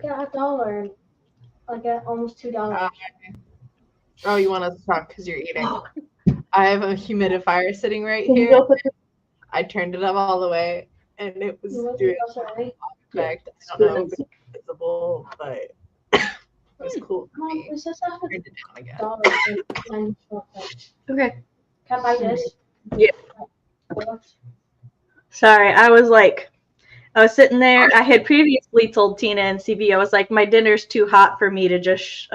got $1. I got almost $2. Oh, you want us to talk because you're eating? I have a humidifier sitting right Can you here. go put I turned it up all the way, and it was You want doing to go right? effect. I don't know if it's visible, but it was cool for Mom, me. it says I have Turned it down again. $1. Okay. Can I buy this? Yeah. Sorry, I was sitting there. I had previously told Tina and CB, I was like, my dinner's too hot for me to just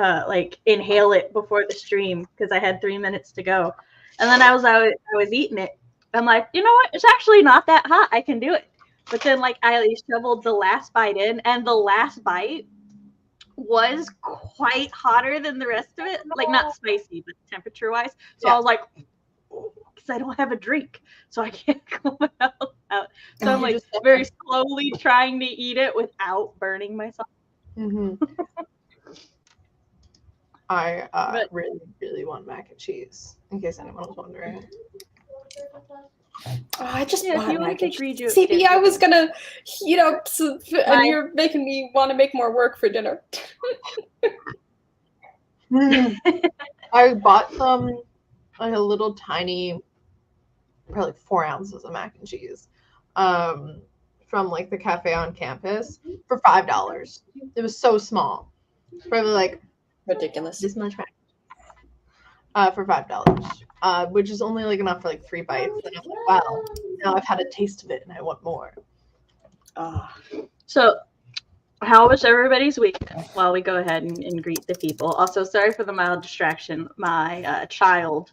inhale it before the stream because I had 3 minutes to go. And then I was eating it. I'm like, you know what? It's actually not that hot. I can do it. But then I shoveled the last bite in, and the last bite was quite hotter than the rest of it. Like not spicy, but temperature wise. So I was like, because I don't have a drink, so I can't go out. So I'm like very slowly trying to eat it without burning myself. Mm-hmm. I really, really want mac and cheese, in case anyone was wondering. Oh, I just Yeah, if want you want mac to and take Reed, cheese. CB, I was gonna, and you're making me want to make more work for dinner. I bought some, like a little tiny, probably 4 ounces of mac and cheese, from like the cafe on campus for $5. It was so small, probably like ridiculous. This much mac. For $5, which is only like enough for like 3 bites. And I'm like, wow, now I've had a taste of it and I want more. So, how was everybody's week? While we go ahead and greet the people. Also, sorry for the mild distraction. My child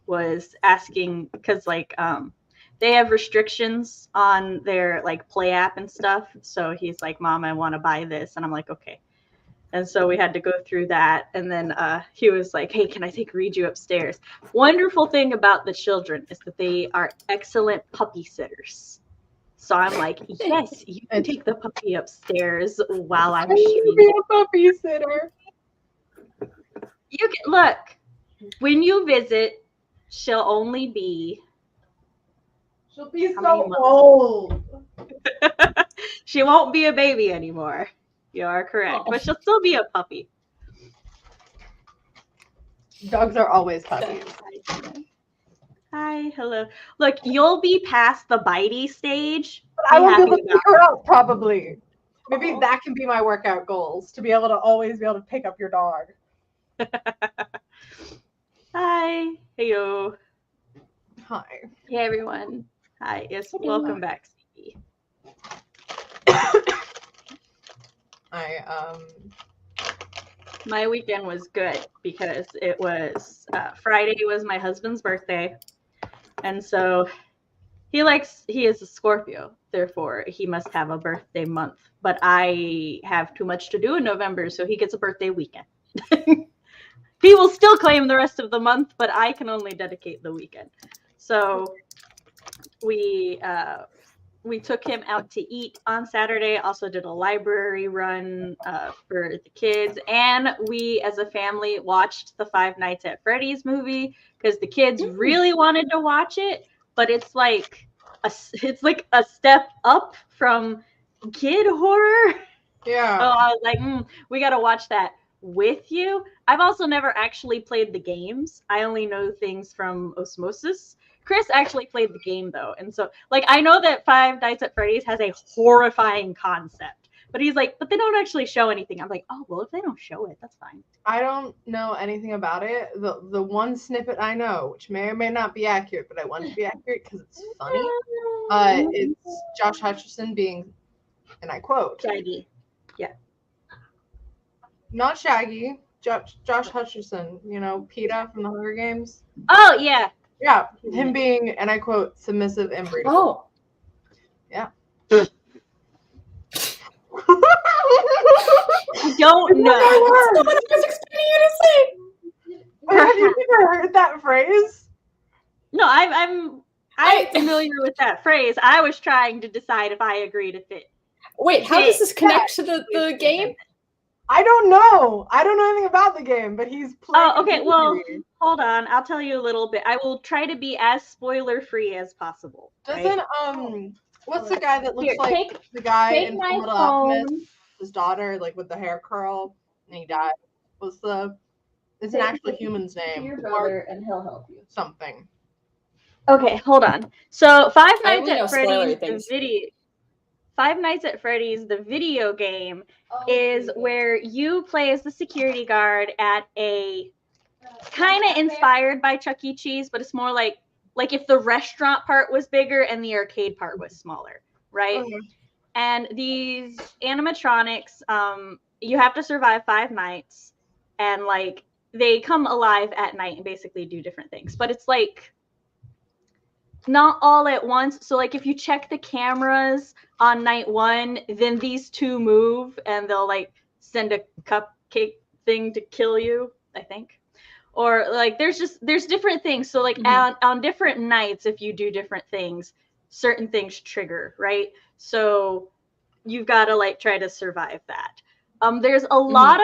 was asking because they have restrictions on their play app and stuff. So he's like, "Mom, I want to buy this," and I'm like, "Okay." And so we had to go through that. And then he was like, "Hey, can I take Reju upstairs?" Wonderful thing about the children is that they are excellent puppy sitters. So I'm like, yes, you can take the puppy upstairs while I'm streaming. Be a puppy sitter. You can look. When you visit, she'll only be. She'll be so old. She won't be a baby anymore. You are correct, but she'll still be a puppy. Dogs are always puppies. Hi, hello. Look, you'll be past the bitey stage. But I won't be able to pick her up, probably. Maybe that can be my workout goals, to be able to always be able to pick up your dog. Hi. Heyo. Hi. Hey, everyone. Hi. Yes, welcome back, CB. My weekend was good because it was Friday was my husband's birthday, and so he is a Scorpio, therefore he must have a birthday month. But I have too much to do in November, so he gets a birthday weekend. He will still claim the rest of the month, but I can only dedicate the weekend. So we took him out to eat on Saturday, also did a library run for the kids, and we as a family watched the Five Nights at Freddy's movie because the kids really wanted to watch it, but it's like a step up from kid horror. Yeah. So I was like, we got to watch that with you. I've also never actually played the games. I only know things from osmosis. Chris actually played the game though, and so I know that Five Nights at Freddy's has a horrifying concept, but he's like, but they don't actually show anything. I'm like, oh well, if they don't show it, that's fine. I don't know anything about it. The one snippet I know, which may or may not be accurate, but I want it to be accurate because it's funny. It's Josh Hutcherson being, and I quote, Shaggy. Yeah. Not Shaggy. Josh Hutcherson. You know, PETA from the Hunger Games. Oh yeah. Yeah, him being, and I quote, submissive and breedable. Oh. Yeah. I don't know. That's not what I was expecting you to say. Have you ever heard that phrase? No, I'm familiar with that phrase. I was trying to decide if I agreed if it. Wait, how does this connect to the game? I don't know. I don't know anything about the game, but he's playing. Oh, okay. Well, hold on. I'll tell you a little bit. I will try to be as spoiler-free as possible. Doesn't right? what's the guy that looks like the guy in Fullmetal Alchemist? his daughter, like with the hair curl, and he died. It's an actual human's name. Your brother, and he'll help you. Something. Okay, hold on. So Five I Nights only know at Freddy's, spoilery the things. Five Nights at Freddy's, the video game, is where you play as the security guard at a kind of inspired by Chuck E. Cheese, but it's more like if the restaurant part was bigger and the arcade part was smaller, right? Okay. And these animatronics, you have to survive 5 nights, and like they come alive at night and basically do different things. But it's like not all at once. So like if you check the cameras on night 1, then these 2 move and they'll like send a cupcake thing to kill you, I think. Or like there's different things. So like on different nights, if you do different things, certain things trigger, right? So you've got to like try to survive that. There's a lot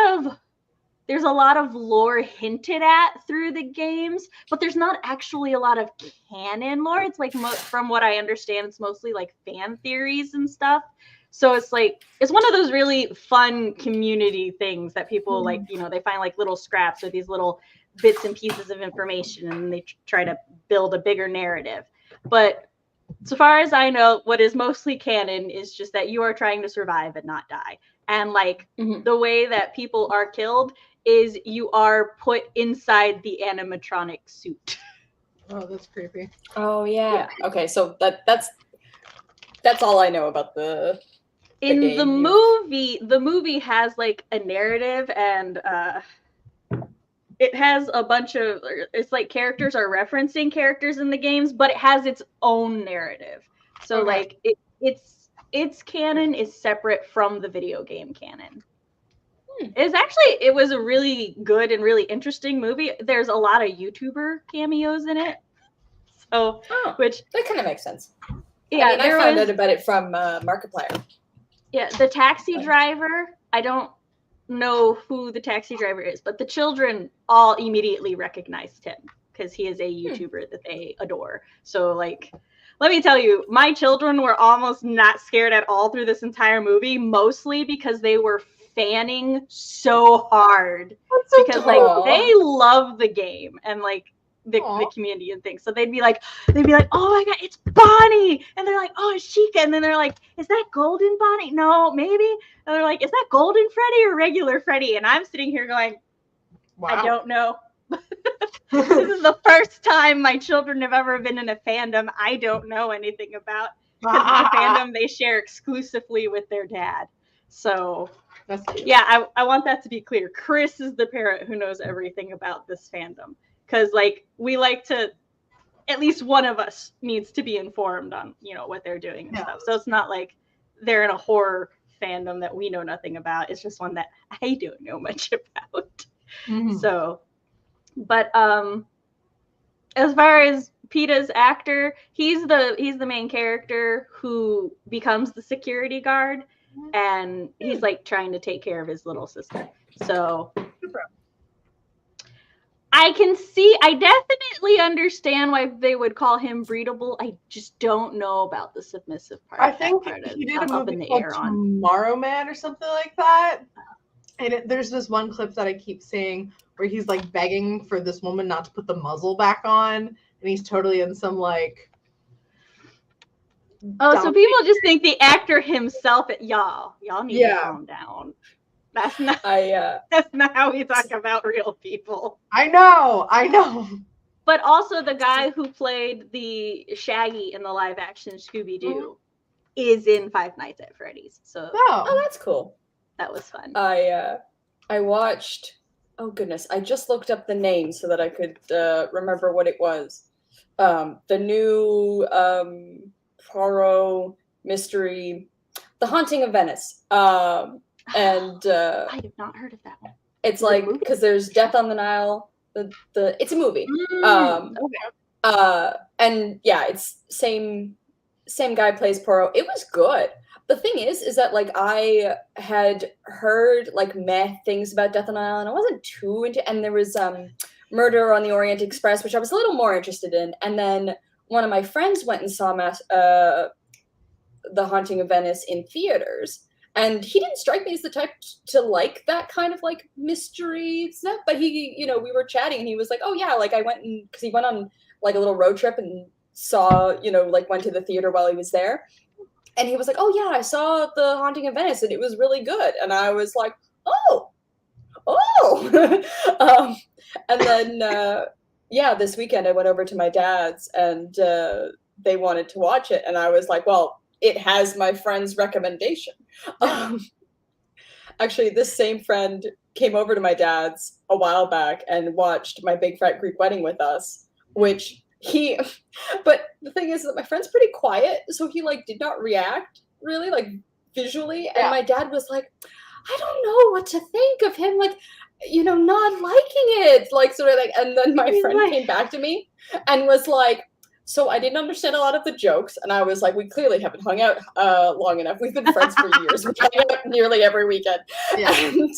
of lore hinted at through the games, but there's not actually a lot of canon lore. It's like from what I understand, it's mostly like fan theories and stuff. So it's like it's one of those really fun community things that people like, you know, they find like little scraps or these little bits and pieces of information, and they try to build a bigger narrative. But so far as I know, what is mostly canon is just that you are trying to survive and not die. And like the way that people are killed is you are put inside the animatronic suit. Oh, that's creepy. Oh yeah. Okay, so that's all I know about the In the movie has like a narrative, and it has a bunch of, it's like characters are referencing characters in the games, but it has its own narrative. So like its canon is separate from the video game canon. It was a really good and really interesting movie. There's a lot of YouTuber cameos in it. So which that kind of makes sense. Yeah, I found out about it from Markiplier. Yeah, the taxi driver, I don't know who the taxi driver is, but the children all immediately recognized him because he is a YouTuber that they adore. So like, let me tell you, my children were almost not scared at all through this entire movie, mostly because they were fanning so hard because like they love the game and like the community and things. So they'd be like, oh my god, it's Bonnie, and they're like, oh, it's Chica, and then they're like, is that Golden Bonnie? No, maybe. And they're like, is that Golden Freddy or regular Freddy? And I'm sitting here going, I don't know. This is the first time my children have ever been in a fandom I don't know anything about, because it's a fandom they share exclusively with their dad. So yeah, I want that to be clear. Chris is the parent who knows everything about this fandom, because like we like to, at least one of us needs to be informed on, you know, what they're doing and stuff. So it's not like they're in a horror fandom that we know nothing about. It's just one that I don't know much about. So, but as far as PETA's actor, he's the main character who becomes the security guard, and he's like trying to take care of his little sister. So I definitely understand why they would call him breedable. I just don't know about the submissive part. I think he did a movie called Tomorrow Man or something like that. And there's this one clip that I keep seeing where he's like begging for this woman not to put the muzzle back on, and he's totally in some like. Oh, so people just think the actor himself. Y'all need to calm down. That's not. That's not how we talk about real people. I know. But also, the guy who played the Shaggy in the live-action Scooby-Doo is in Five Nights at Freddy's. So that's cool. That was fun. I watched. Oh goodness! I just looked up the name so that I could remember what it was. The new Poirot mystery, The Haunting of Venice. And I have not heard of that one. It's like because there's Death on the Nile. It's a movie. And yeah, it's same guy plays Poirot. It was good. The thing is that like I had heard like meh things about Death on the Nile, and I wasn't too into. And there was Murder on the Orient Express, which I was a little more interested in. And then one of my friends went and saw The Haunting of Venice in theaters, And he didn't strike me as the type to like that kind of like mystery stuff. But he, we were chatting and he was like, oh yeah, like I went because he went on like a little road trip and saw, like went to the theater while he was there. And he was like, oh yeah, I saw The Haunting of Venice and it was really good. And I was like, oh. And then, this weekend I went over to my dad's and they wanted to watch it. And I was like, well, it has my friend's recommendation. Actually, this same friend came over to my dad's a while back and watched My Big Fat Greek Wedding with us, which but the thing is that my friend's pretty quiet, so he like did not react really like visually. And my dad was like, I don't know what to think of him, like, not liking it, like sort of like. And then my friend came back to me and was like, so I didn't understand a lot of the jokes. And I was like, we clearly haven't hung out long enough. We've been friends for years. We hang out nearly every weekend. Yeah. And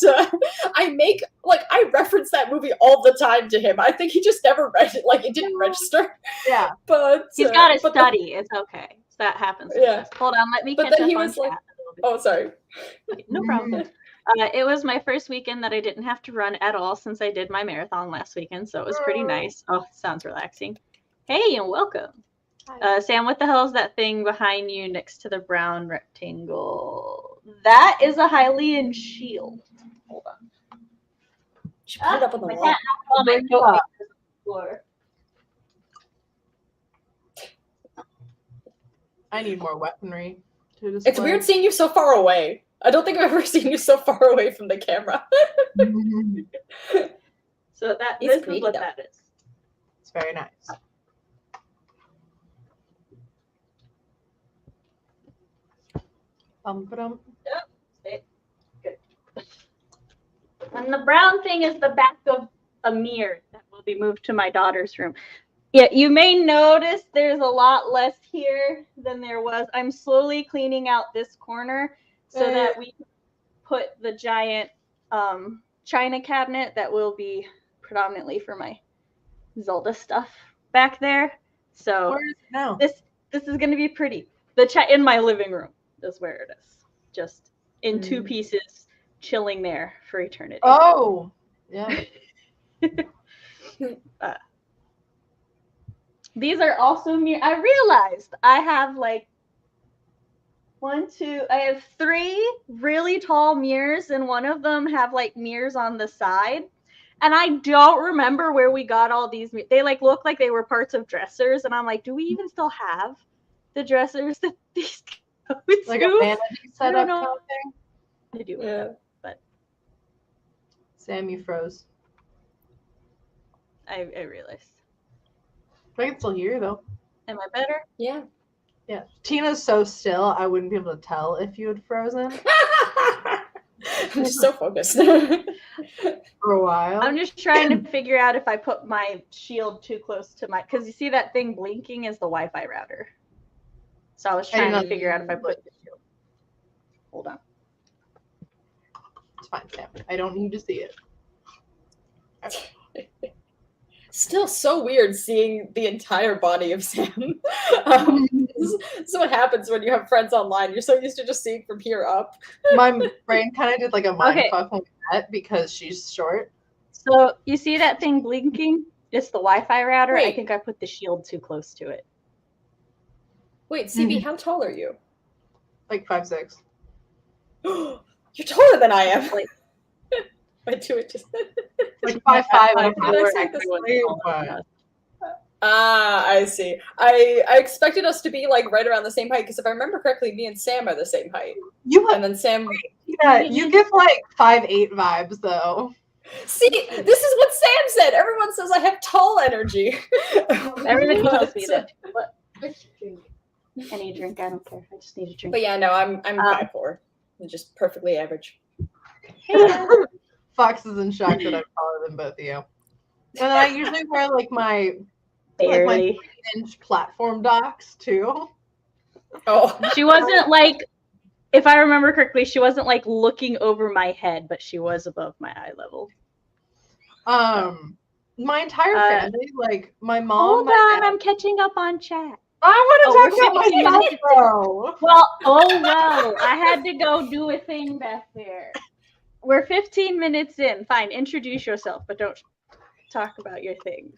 I reference that movie all the time to him. I think he just never read it. Like, it didn't register. Yeah. But he's got to study. It's okay. That happens. Yeah. Hold on. Let me catch up on chat. Oh, sorry. No problem. It was my first weekend that I didn't have to run at all since I did my marathon last weekend. So it was pretty nice. Oh, sounds relaxing. Hey, and welcome. Sam, what the hell is that thing behind you next to the brown rectangle? That is a Hylian shield. Hold on. She put it up on the wall. On my floor. I need more weaponry to display. It's weird seeing you so far away. I don't think I've ever seen you so far away from the camera. So this is what that is. It's very nice. Good. And the brown thing is the back of a mirror that will be moved to my daughter's room. Yeah, you may notice there's a lot less here than there was. I'm slowly cleaning out this corner so that we put the giant china cabinet that will be predominantly for my Zelda stuff back there. So where is it now? This is going to be pretty. In my living room is where it is. Just in two pieces, chilling there for eternity. Oh, yeah. These are also mirrors. I realized I have I have 3 really tall mirrors, and one of them have mirrors on the side. And I don't remember where we got all these. They look like they were parts of dressers, and I'm like, do we even still have the dressers that these go to? Like a vanity setup kind of thing? I do, but Sam, you froze. I realized. I can still hear you though. Am I better? Yeah. Yeah. Tina's so still, I wouldn't be able to tell if you had frozen. I'm just so focused. For a while. I'm just trying to figure out if I put my shield too close to because you see that thing blinking is the Wi-Fi router. So I was trying to figure out if I put the shield. Hold on. It's fine, Sam. I don't need to see it. Still so weird seeing the entire body of Sam. This is what happens when you have friends online. You're so used to just seeing from here up. My brain kind of did a mind fuck when we met because she's short. So you see that thing blinking? It's the Wi-Fi router. Wait. I think I put the shield too close to it. Wait, CB, how tall are you? 5'6". You're taller than I am. By 2 inches. 5'5". I see. I expected us to be right around the same height because if I remember correctly, me and Sam are the same height. And then Sam. Yeah, you give 5'8" vibes though. See, this is what Sam said. Everyone says I have tall energy. Everybody tells me that. What? Any drink? I don't care. I just need a drink. But yeah, no, I'm 5'4". I'm just perfectly average. Fox is in shock that I'm taller than both of you. And then I usually wear my barely 3-inch platform docks too. Oh, she wasn't if I remember correctly, she wasn't looking over my head, but she was above my eye level. My entire family, my mom. Hold on, I'm catching up on chat. I Oh, want to we're talk about 15 myself, minutes. though. Well, I had to go do a thing back there. We're 15 minutes in. Fine, introduce yourself, but don't talk about your thing.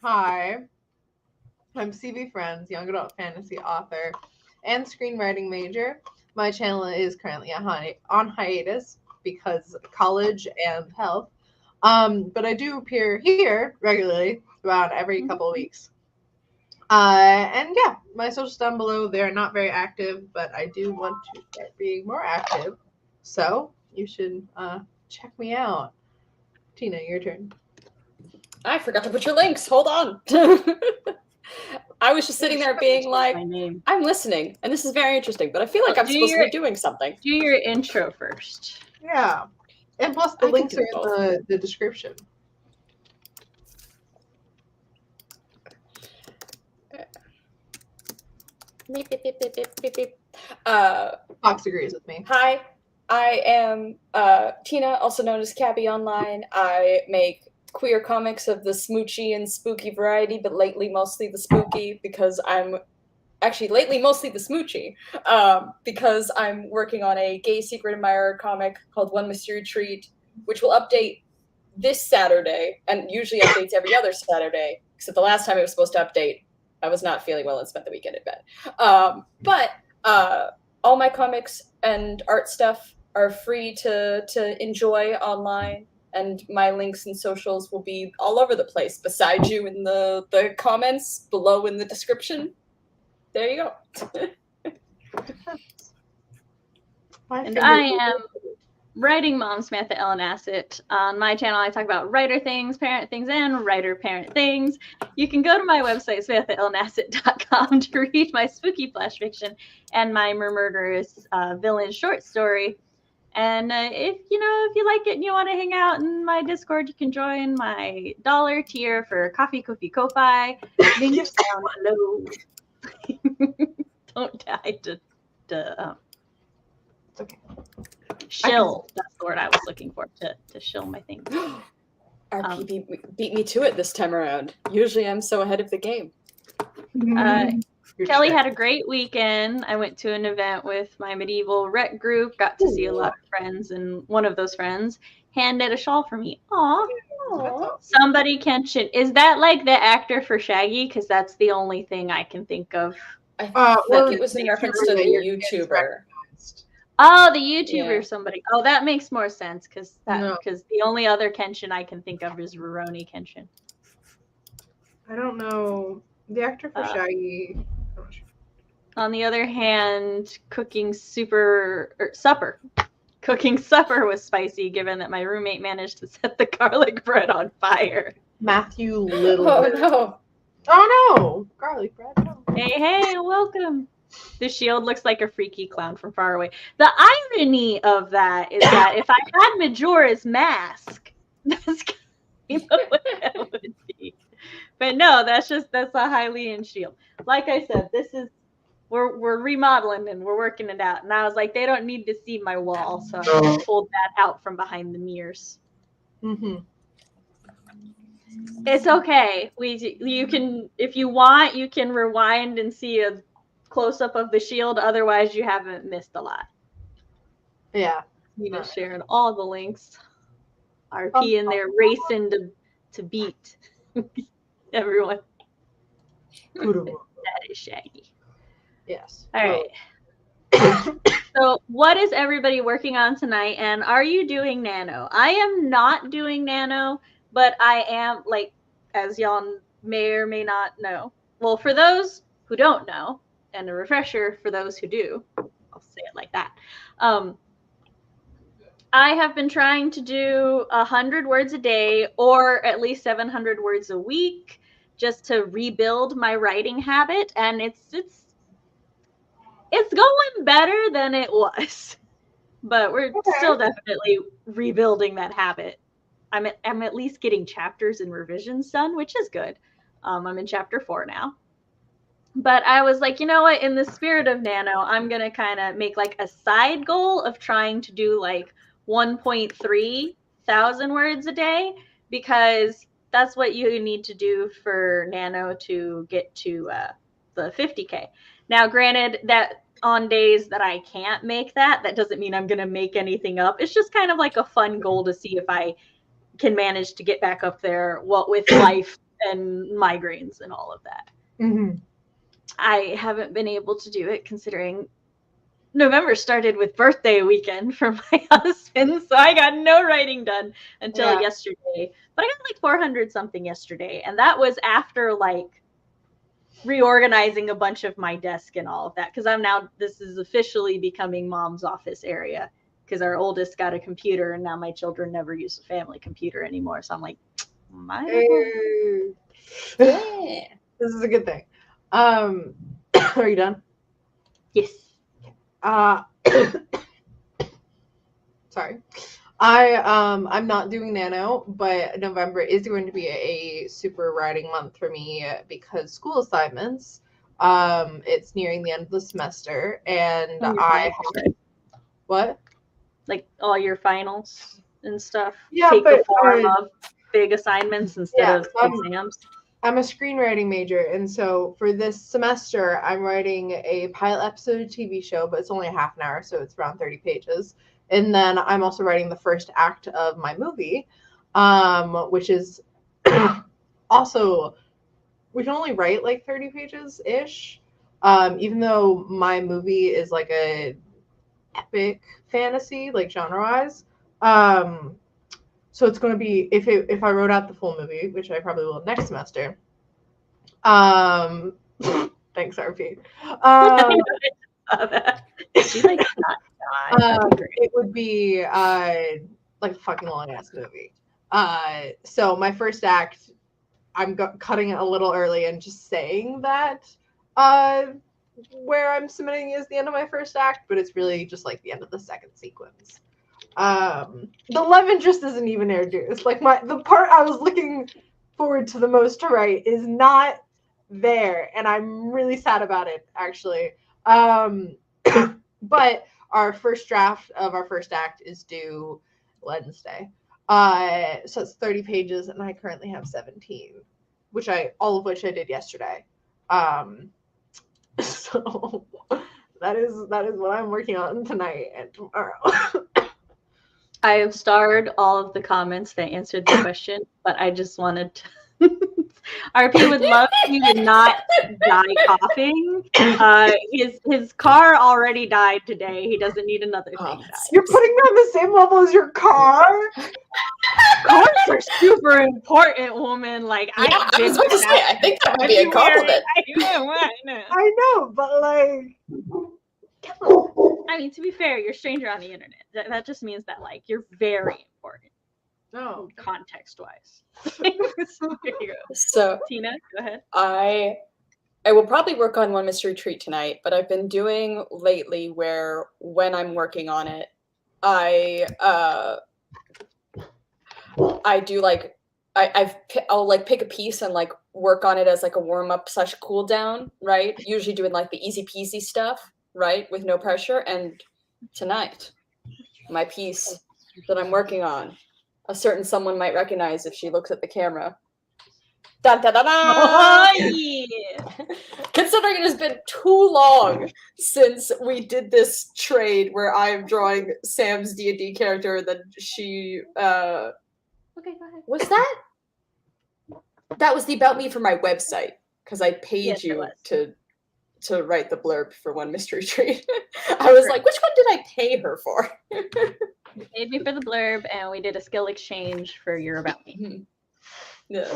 Hi, I'm CB Friends, young adult fantasy author and screenwriting major. My channel is currently on hiatus because of college and health. But I do appear here regularly, about every couple of weeks. And yeah, my socials down below. They're not very active, but I do want to start being more active. So you should check me out. Tina, your turn. I forgot to put your links. Hold on. I was just sitting there being like, My name. I'm listening, and this is very interesting, but I feel like I'm supposed to be doing something. Do your intro first. Yeah. And plus the I links can are do in the description. Beep, beep, beep, beep, beep, beep, beep. Fox agrees with me. Hi, I am Tina, also known as Cabby Online. I make queer comics of the smoochy and spooky variety, but lately mostly the spooky because lately mostly the smoochy because I'm working on a gay secret admirer comic called One Mystery Treat, which will update this Saturday and usually updates every other Saturday, except the last time it was supposed to update, I was not feeling well and spent the weekend in bed. But all my comics and art stuff are free to enjoy online, and my links and socials will be all over the place beside you in the comments below in the description. There you go. And I am Writing Mom Samantha Ellen Assett. On my channel, I talk about writer things, parent things, and writer-parent things. You can go to my website, SamanthaEllenAssett.com, to read my spooky flash fiction and my murderous villain short story. And if you like it and you want to hang out in my Discord, you can join my $1 tier for Coffee, Ko-Fi. Links down below. Don't die to It's okay. shill. That's the word I was looking for, to shill my thing. RP beat me to it this time around. Usually I'm so ahead of the game. Kelly had a great weekend. I went to an event with my medieval rec group, got to see a lot of friends, and one of those friends handed a shawl for me. Aw. Somebody Kenshin. Is that like the actor for Shaggy? Because that's the only thing I can think of. I think it was in reference to the YouTuber. Oh, the YouTuber, Yeah. somebody. Oh, that makes more sense because the only other Kenshin I can think of is Rurouni Kenshin. I don't know. The actor for Shaggy. On the other hand, cooking supper was spicy, given that my roommate managed to set the garlic bread on fire. Matthew Little. Oh no! Oh no! Garlic bread. No. Hey, welcome. The shield looks like a freaky clown from far away. The irony of that is that if I had Majora's mask, that's kind of what that would be. But no, that's a Hylian shield. Like I said, we're remodeling and we're working it out. And I was like, they don't need to see my wall, so I pulled that out from behind the mirrors. Mm-hmm. It's okay. You can, if you want, you can rewind and see a close up of the shield. Otherwise, you haven't missed a lot. Yeah. You just sharing all the links. RP in there racing to beat everyone. That is Shaggy. Yes. All right. So what is everybody working on tonight? And are you doing Nano? I am not doing Nano, but I am, like, as y'all may or may not know. Well, for those who don't know, and a refresher for those who do, I'll say it like that. I have been trying to do 100 words a day, or at least 700 words a week, just to rebuild my writing habit, and it's going better than it was, but we're still definitely rebuilding that habit. I'm at least getting chapters and revisions done, which is good. I'm in chapter 4 now. But I was like, you know what? In the spirit of Nano, I'm going to kind of make like a side goal of trying to do like 1.3 thousand words a day, because that's what you need to do for Nano to get to the 50K. Now, granted, that on days that I can't make that doesn't mean I'm going to make anything up. It's just kind of like a fun goal to see if I can manage to get back up there with life and migraines and all of that. Mm-hmm. I haven't been able to do it considering November started with birthday weekend for my husband, so I got no writing done until yesterday. But I got like 400 something yesterday, and that was after like reorganizing a bunch of my desk and all of that, because this is officially becoming mom's office area, because our oldest got a computer and now my children never use a family computer anymore. So I'm like, This is a good thing. Are you done? Yes. Sorry. I'm not doing Nano, but November is going to be a super writing month for me because school assignments. It's nearing the end of the semester, and what? Like all your finals and stuff. Yeah, take but the form of big assignments instead of exams. I'm a screenwriting major, and so for this semester, I'm writing a pilot episode of a TV show, but it's only a half an hour, so it's around 30 pages. And then I'm also writing the first act of my movie, which is also, we can only write like 30 pages-ish, even though my movie is like a epic fantasy, like genre-wise. So it's going to be, if I wrote out the full movie, which I probably will next semester. Thanks, RP. She like not it would be like a fucking long ass movie. So my first act, I'm cutting it a little early and just saying that where I'm submitting is the end of my first act, but it's really just like the end of the second sequence. The love interest isn't even introduced. Like the part I was looking forward to the most to write is not there, and I'm really sad about it, actually. But our first draft of our first act is due Wednesday. So it's 30 pages, and I currently have 17, all of which I did yesterday. So that is what I'm working on tonight and tomorrow. I have starred all of the comments that answered the question, but I just wanted to RP would love you to not die coughing. His car already died today. He doesn't need another thing to die. You're putting me on the same level as your car? Cars are super important, woman. Like I was about to say, I think that would be a compliment. I know, but like, I mean, to be fair, you're a stranger on the internet. That just means that like you're very important. No, context-wise. So Tina, go ahead. I will probably work on one mystery treat tonight, but I've been doing lately where when I'm working on it, I do like I'll like pick a piece and like work on it as like a warm-up / cool down, right? Usually doing like the easy peasy stuff, right? With no pressure. And tonight, my piece that I'm working on, a certain someone might recognize if she looks at the camera. Dun, dun, dun, dun. Oh, yeah. Considering it has been too long since we did this trade where I'm drawing Sam's D&D character, then she Okay, go ahead. was that? That was the About Me for my website, because I paid you to write the blurb for one mystery treat. I was like, which one did I pay her for? You paid me for the blurb, and we did a skill exchange for your About Me. Yeah.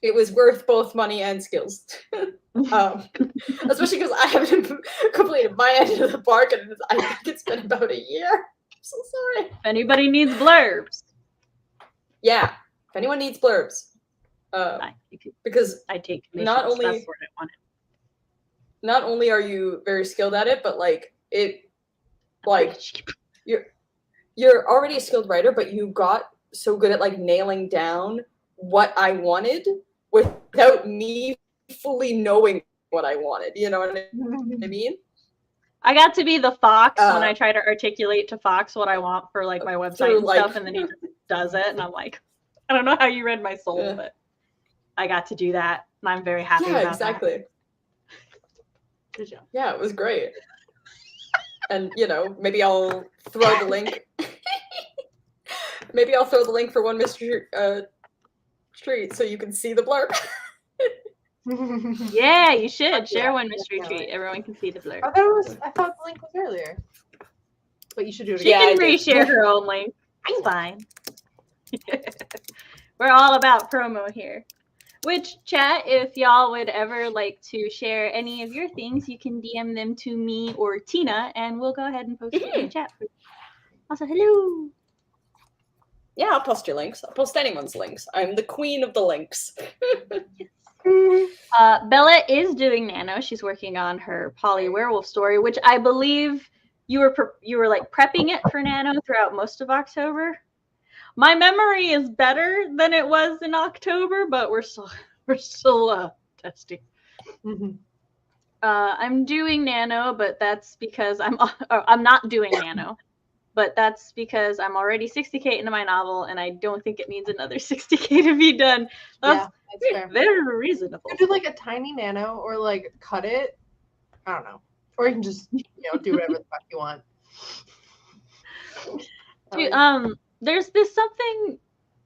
It was worth both money and skills. Especially because I haven't completed my end of the bargain. I think it's been about a year. I'm so sorry. If anybody needs blurbs. Yeah, if anyone needs blurbs. Because I take not only are you very skilled at it, but like it, like you're already a skilled writer, but you got so good at like nailing down what I wanted without me fully knowing what I wanted. You know what I mean? I got to be the fox when I try to articulate to Fox what I want for like my website and like, stuff, and then he just does it, and I'm like, I don't know how you read my soul, Yeah. but I got to do that, and I'm very happy about exactly. that. Good job. Yeah, it was great. And maybe I'll throw the link. Maybe I'll throw the link for one Mr. Treat so you can see the blurb. Yeah, you should share Yeah, one mystery definitely. treat. Everyone can see the blurb. I thought the link was earlier. But you should do it She again. Yeah, I can did. reshare her own link. It's fine. We're all about promo here. Which, chat, if y'all would ever like to share any of your things, you can DM them to me or Tina, and we'll go ahead and post it in the chat. Also, hello. Yeah, I'll post your links. I'll post anyone's links. I'm the queen of the links. Bella is doing Nano. She's working on her Polly Werewolf story, which I believe you were like prepping it for Nano throughout most of October. My memory is better than it was in October, but we're still testing. Mm-hmm. I'm doing Nano, but that's because I'm not doing Nano, but that's because I'm already 60K into my novel, and I don't think it needs another 60K to be done. That's fair. very reasonable. You could do like a tiny nano or like cut it. I don't know. Or you can just do whatever the fuck you want. Dude, there's this something,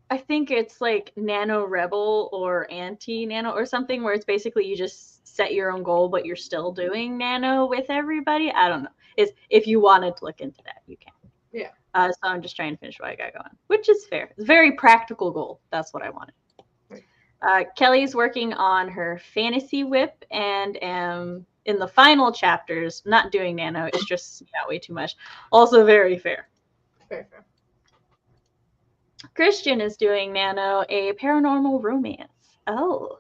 I think it's like Nano Rebel or Anti-Nano or something, where it's basically you just set your own goal, but you're still doing Nano with everybody. I don't know. If you wanted to look into that, you can. Yeah. So I'm just trying to finish what I got going, which is fair. It's a very practical goal. That's what I wanted. Kelly's working on her fantasy whip and am in the final chapters, not doing Nano. It's just got way too much. Also very fair. Fair. Christian is doing Nano, a paranormal romance. Oh,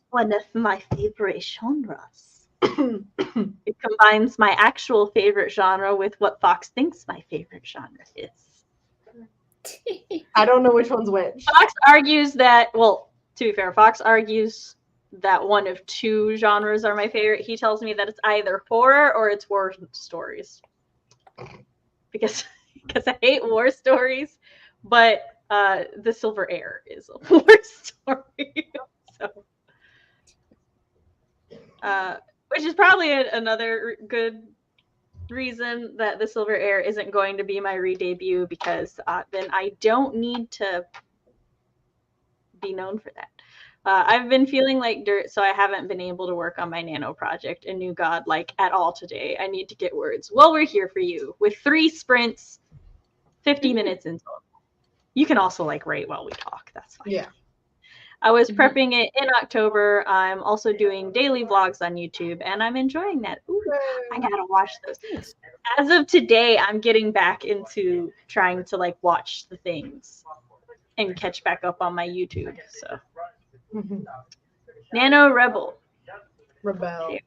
one of my favorite genres. It combines my actual favorite genre with what Fox thinks my favorite genre is. I don't know which one's which. Fox argues that, well, to be fair, Fox argues that one of two genres are my favorite. He tells me that it's either horror or it's war stories. Because I hate war stories, but The Silver Heir is a war story. So, which is probably another good reason that The Silver Heir isn't going to be my re-debut, because then I don't need to be known for that. I've been feeling like dirt, so I haven't been able to work on my Nano project, A New God, like at all today. I need to get words. Well, we're here for you with 3 sprints, 50 minutes in total. You can also like write while we talk. That's fine. Yeah. I was prepping it in October. I'm also doing daily vlogs on YouTube, and I'm enjoying that. Ooh, I gotta watch those. As of today, I'm getting back into trying to like watch the things and catch back up on my YouTube. So, Nano Rebel. Rebel.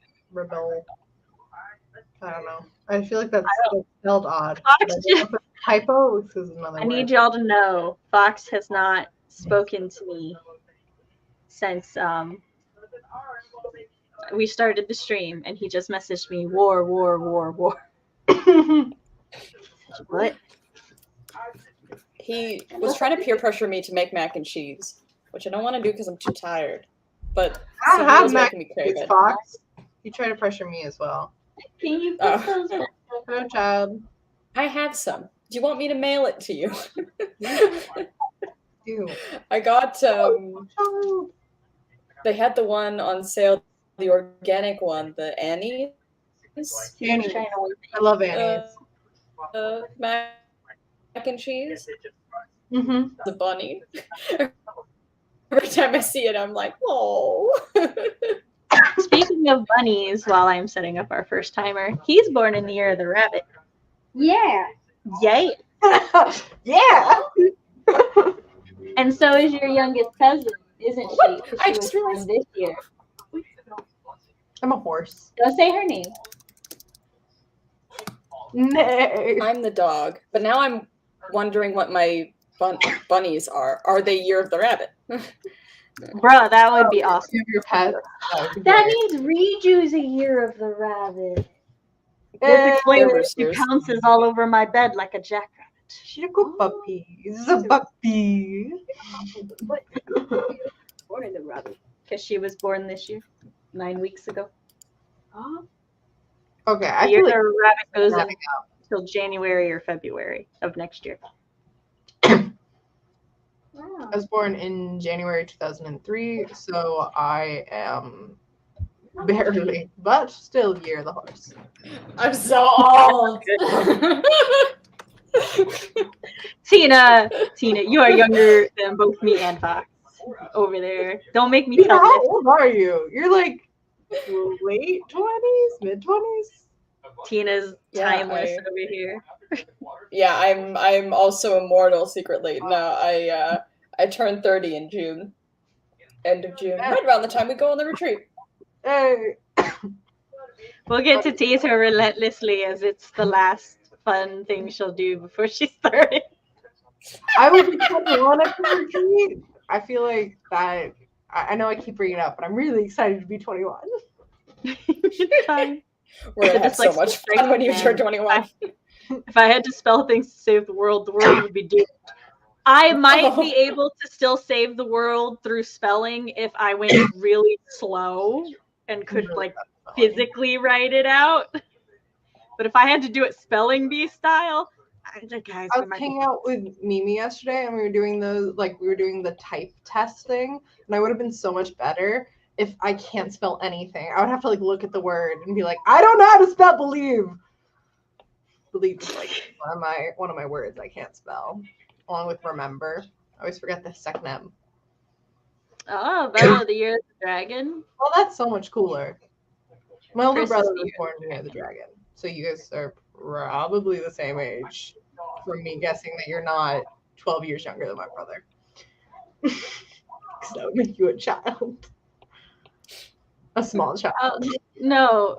I don't know. I feel like that's spelled odd. Fox, Typo? This is another I need y'all to know, Fox has not spoken to me since we started the stream, and he just messaged me, war. What? He was trying to peer pressure me to make mac and cheese, which I don't want to do because I'm too tired. But I don't have was mac making me and crave cheese, it. Fox. You try to pressure me as well. Can you put those in? Hello, child. I have some. Do you want me to mail it to you? Ew. I got they had the one on sale, the organic one, the Annie's. Annie's. I love Annie's. Mac and cheese. Mm-hmm. The bunny. Every time I see it, I'm like, oh. Speaking of bunnies, while I'm setting up our first timer, he's born in the year of the rabbit. Yeah. Yay! Yeah. And so is your youngest cousin, isn't she? What? 'Cause I she just was born realized- this year. I'm a horse. Don't say her name. No. I'm the dog. But now I'm wondering what my bunnies are. Are they year of the rabbit? Bruh, that would be awesome. Give your pet. That means Riju's a year of the rabbit. Eh, This explains roosters. he pounces all over my bed like a jackrabbit. She's a good puppy. This is a puppy. Born in the rabbit. Because she was born this year, 9 weeks ago. Oh, Okay, The I year feel like the rabbit goes wrapping until January or February of next year. wow. I was born in January 2003, so I am barely, but still year of the horse. I'm so old. Tina, you are younger than both me and Fox over there. Don't make me Tina, tell how this. old are you? You're like late 20s, mid 20s. Tina's Yeah, timeless I- over here. Yeah, I'm also immortal secretly. No, I turned 30 in June. End of June. Right around the time we go on the retreat. Hey, We'll get to tease her relentlessly as it's the last fun thing she'll do before she's 30. I will be 21 at the retreat. I feel like that. I know I keep bringing it up, but I'm really excited to be 21. It's fine. We're gonna But have it's so like much so fun when you man. turn 21. If I had to spell things to save the world would be doomed. I might be able to still save the world through spelling if I went really slow and could like physically write it out. But if I had to do it spelling bee style, guys, I was hanging out with Mimi yesterday, and we were doing the type test thing, and I would have been so much better if I can't spell anything. I would have to like look at the word and be like, I don't know how to spell believe. Believe is like one of my words I can't spell, along with remember. I always forget the second M. Oh, Bella, the Year of the Dragon. Well, that's so much cooler. My older Chris is brother the was Year born near the dragon, so you guys are probably the same age. From me guessing that you're not 12 years younger than my brother. Because that would make you a child. A small child. No.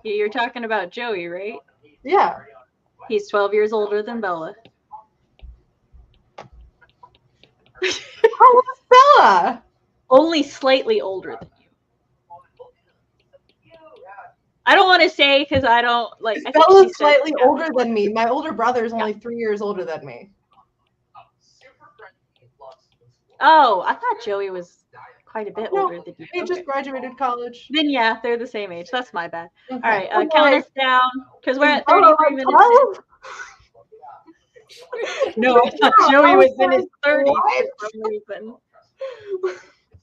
You're talking about Joey, right? Yeah. He's 12 years older than Bella. How old is Bella? Only slightly older than you. I don't want to say because I don't like. I think she Bella's said- slightly older than me. My older brother is only 3 years older than me. Oh, I thought Joey was quite a bit No, older than you. He Okay. just graduated college. Then yeah, they're the same age. That's my bad. Okay. All right, I'm count like, us down because we're is at Bella 33 like minutes. 12? No, I thought Joey was in his 30s What? for some reason.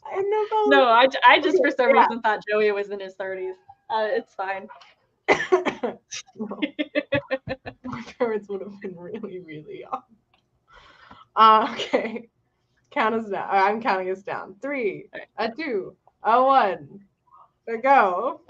I know Bella. No, I just for some Yeah. reason thought Joey was in his 30s. It's fine. No. My parents would have been really, really young. Okay. Count us down. I'm counting us down. 3, a 2, a 1. Go.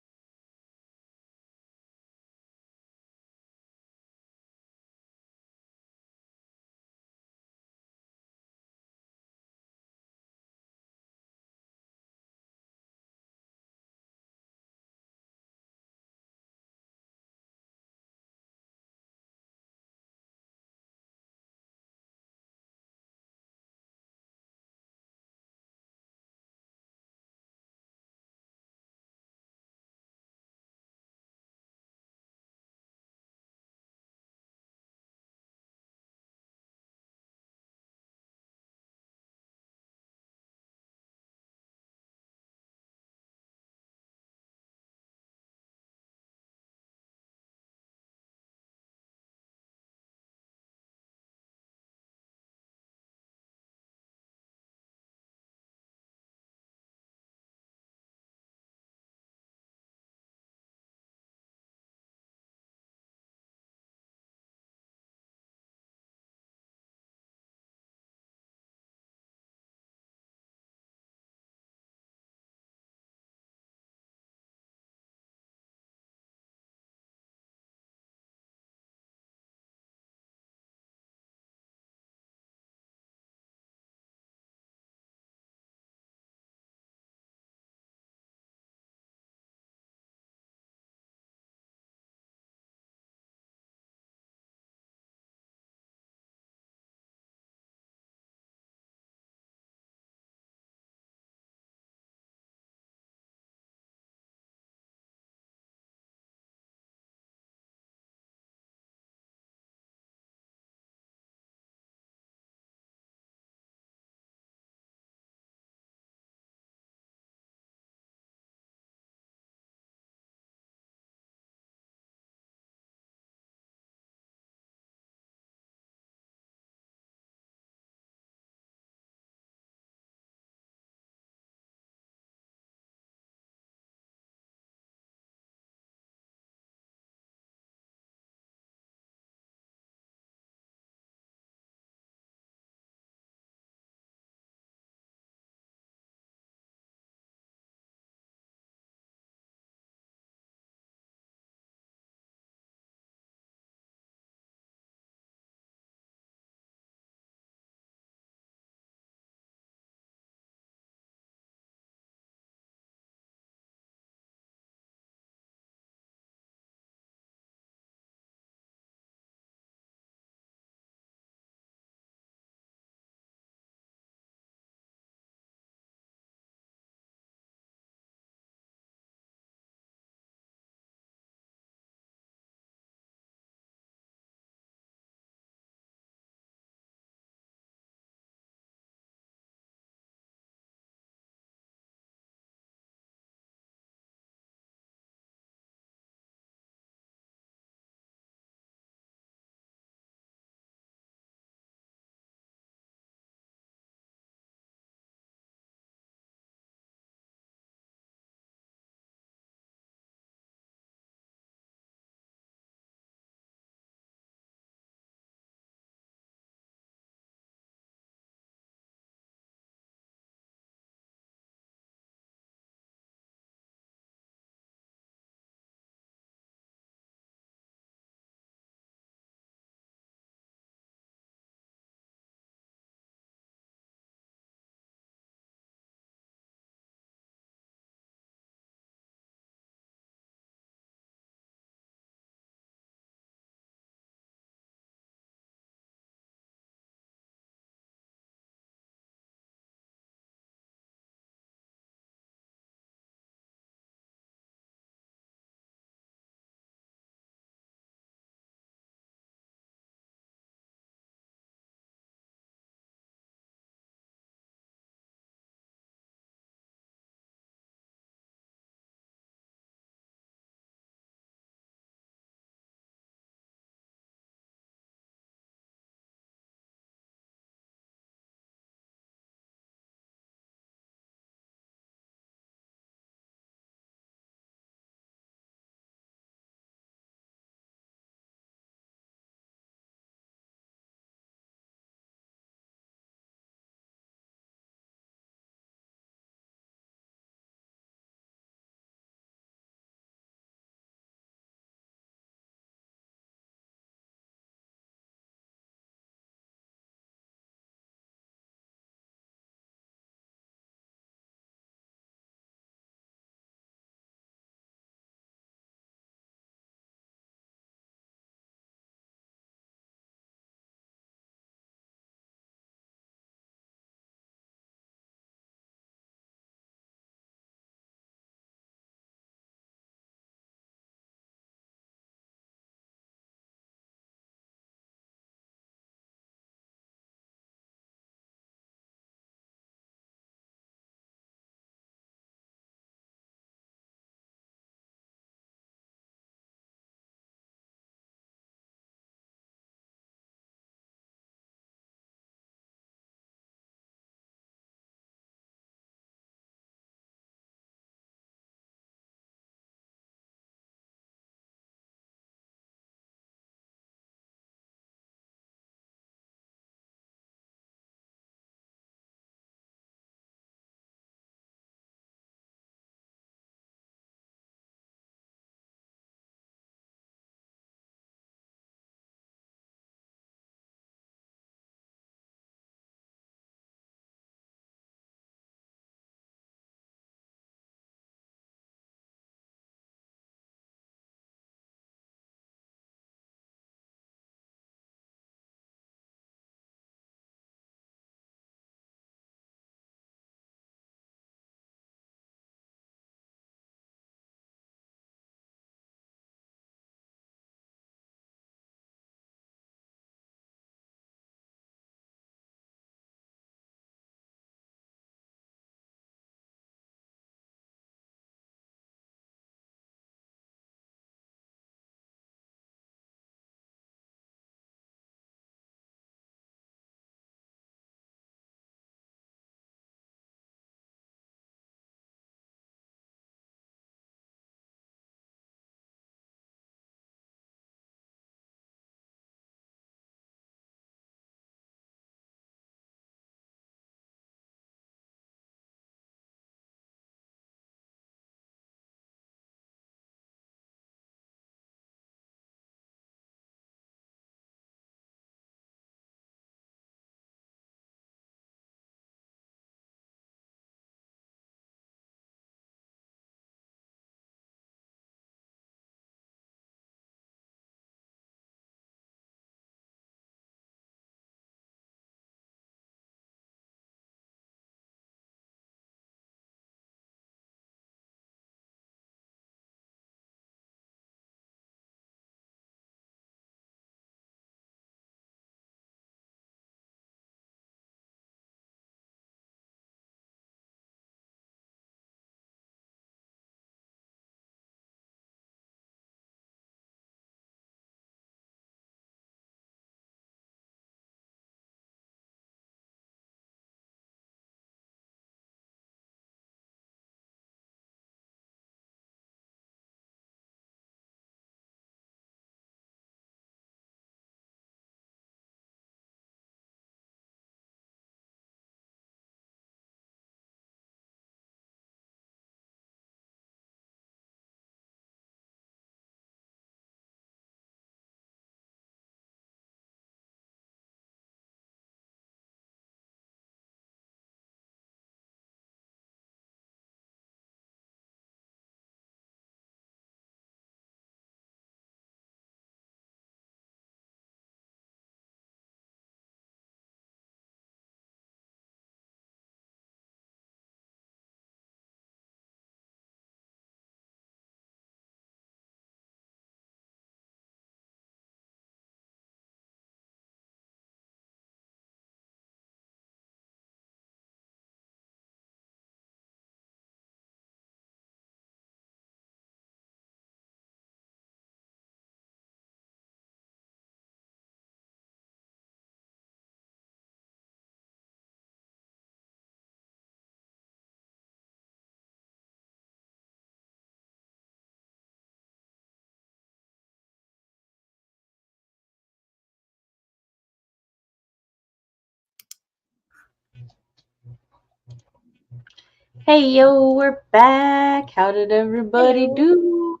Hey, yo, we're back. How did everybody Hello. do?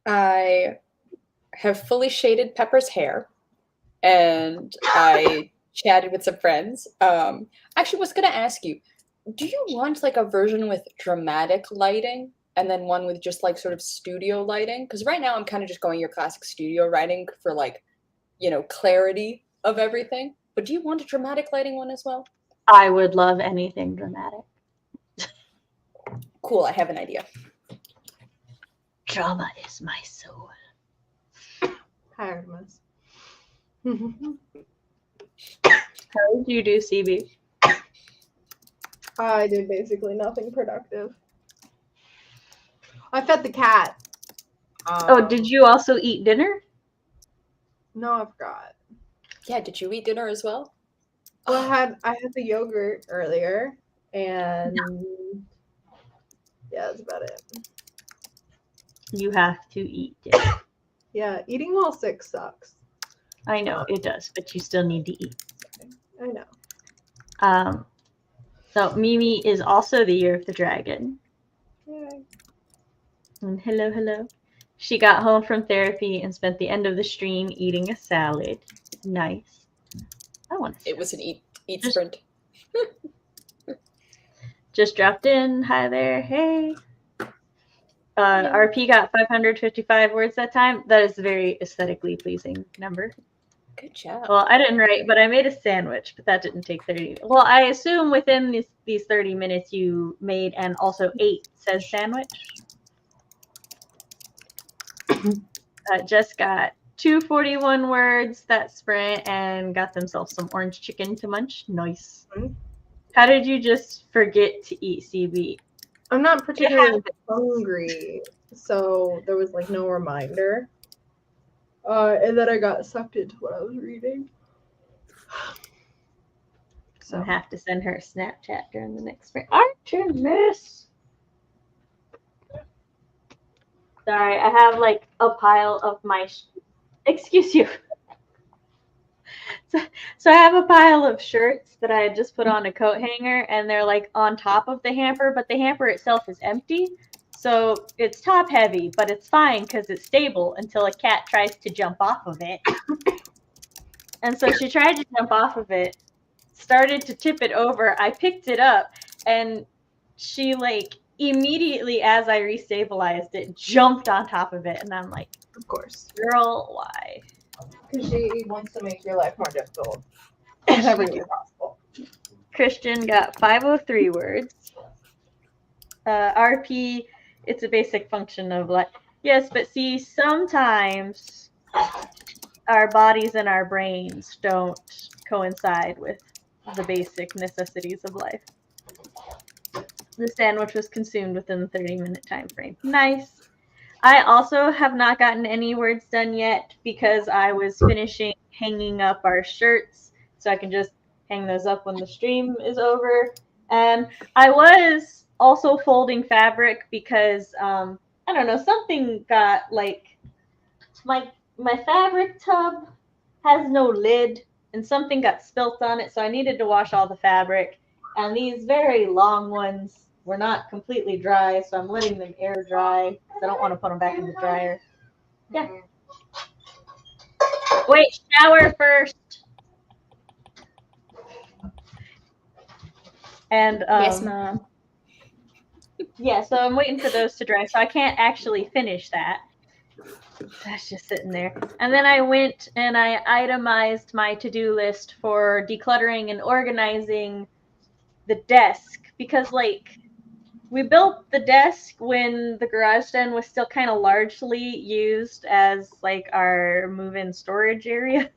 I have fully shaded Pepper's hair, and I chatted with some friends. Actually, was gonna ask you, do you want like a version with dramatic lighting and then one with just like sort of studio lighting? Because right now I'm kind of just going your classic studio lighting for like, clarity of everything. But do you want a dramatic lighting one as well? I would love anything dramatic. Cool, I have an idea. Drama is my soul. Hi, Artemis. How did you do, CB? I did basically nothing productive. I fed the cat. Oh, did you also eat dinner? No, I forgot. Yeah, did you eat dinner as well? Well, I had the yogurt earlier, and yeah, that's about it. You have to eat dinner. Yeah, eating while sick sucks. I know it does, but you still need to eat. I know. So Mimi is also the year of the dragon. Yay. And hello. She got home from therapy and spent the end of the stream eating a salad. Nice. I want to. It was an eat sprint. Just dropped in. Hi there. Hey. RP got 555 words that time. That is a very aesthetically pleasing number. Good job. Well, I didn't write, but I made a sandwich, but that didn't take 30. Well, I assume within these 30 minutes you made and also ate says sandwich. Just got 241 words that sprint and got themselves some orange chicken to munch. Nice. Mm-hmm. How did you just forget to eat, CB? I'm not particularly hungry, so there was like no reminder. And then I got sucked into what I was reading. So I have to send her a Snapchat during the next sprint. Artemis! Sorry, I have like a pile of my... Excuse you. So I have a pile of shirts that I had just put on a coat hanger, and they're like on top of the hamper, but the hamper itself is empty. So it's top heavy, but it's fine because it's stable until a cat tries to jump off of it. And so she tried to jump off of it, started to tip it over. I picked it up, and she like immediately as I restabilized it, jumped on top of it. And I'm like, Of course. girl, why? Because she wants to make your life more difficult in every way possible. Christian got 503 words. RP, it's a basic function of like, yes, but see, sometimes our bodies and our brains don't coincide with the basic necessities of life. The sandwich was consumed within the 30-minute time frame. Nice. I also have not gotten any words done yet because I was finishing hanging up our shirts, so I can just hang those up when the stream is over. And I was also folding fabric because I don't know, something got like my fabric tub has no lid and something got spilt on it, so I needed to wash all the fabric. And these very long ones were not completely dry, so I'm letting them air dry because I don't want to put them back in the dryer. Yeah. Wait, shower first. And Yes, Mom. yeah, so I'm waiting for those to dry, so I can't actually finish that. That's just sitting there. And then I went and I itemized my to-do list for decluttering and organizing the desk because, like, we built the desk when the garage den was still kind of largely used as, like, our move-in storage area.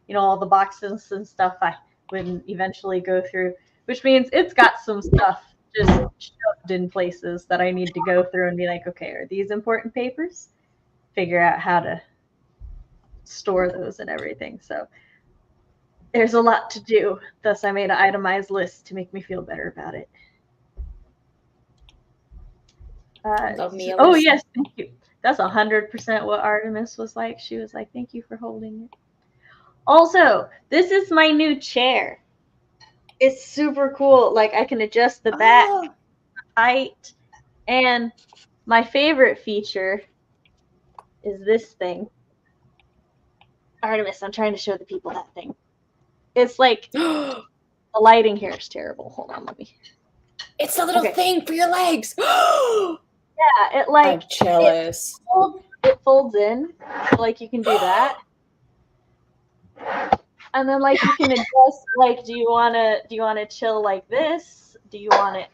You know, all the boxes and stuff I would eventually go through, which means it's got some stuff just shoved in places that I need to go through and be like, okay, are these important papers? Figure out how to store those and everything. So there's a lot to do. Thus, I made an itemized list to make me feel better about it. Love me a oh, list. yes, thank you. That's 100% what Artemis was like. She was like, thank you for holding it. Also, this is my new chair. It's super cool. Like I can adjust the back Oh, height, and my favorite feature is this thing. Artemis, I'm trying to show the people that thing. It's like the lighting here is terrible. Hold on, let me. it's a little Okay. thing for your legs. Yeah, it I'm like jealous. it folds in, so like you can do that. And then like you can adjust like do you wanna chill like this? Do you want it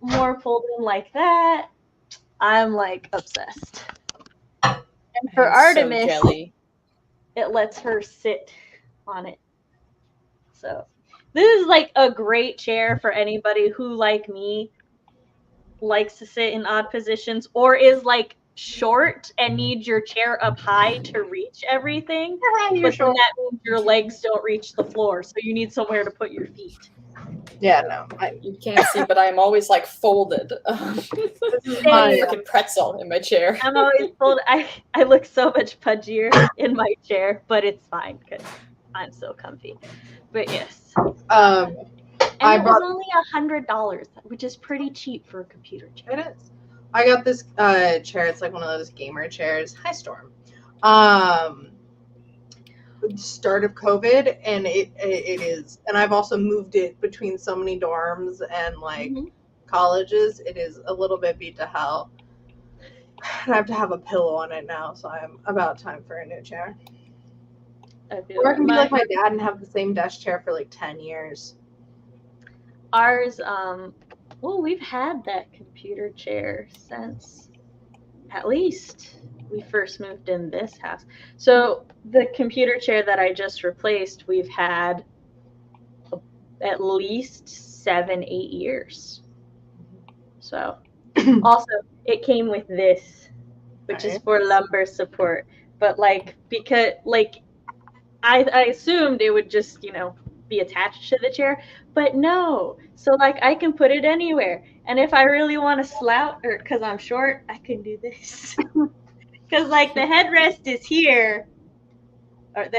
more pulled in like that? I'm like obsessed. And for I'm Artemis, so jelly. it lets her sit on it. So this is like a great chair for anybody who, like me, likes to sit in odd positions or is like short and needs your chair up high to reach everything. But then that means your legs don't reach the floor, so you need somewhere to put your feet. Yeah, no. You can't see, but I'm always like folded. This is I'm my a freaking pretzel in my chair. I'm always told I look so much pudgier in my chair, but it's fine because I'm so comfy. But yes. um And I it was brought only $100, which is pretty cheap for a computer chair. it is. I got this chair. It's like one of those gamer chairs. Hi, Storm. The start of COVID, and it is. And I've also moved it between so many dorms and like colleges. It is a little bit beat to hell. And I have to have a pillow on it now, so I'm about time for a new chair. I feel Or I can be my- like my dad and have the same desk chair for like 10 years. Ours, well, we've had that computer chair since at least we first moved in this house. So the computer chair that I just replaced, we've had at least 7-8 years. So also it came with this, which is for lumbar support. But like because like I assumed it would just, be attached to the chair, but no. So like I can put it anywhere. And if I really want to slouch or because I'm short, I can do this. Because like the headrest is here, but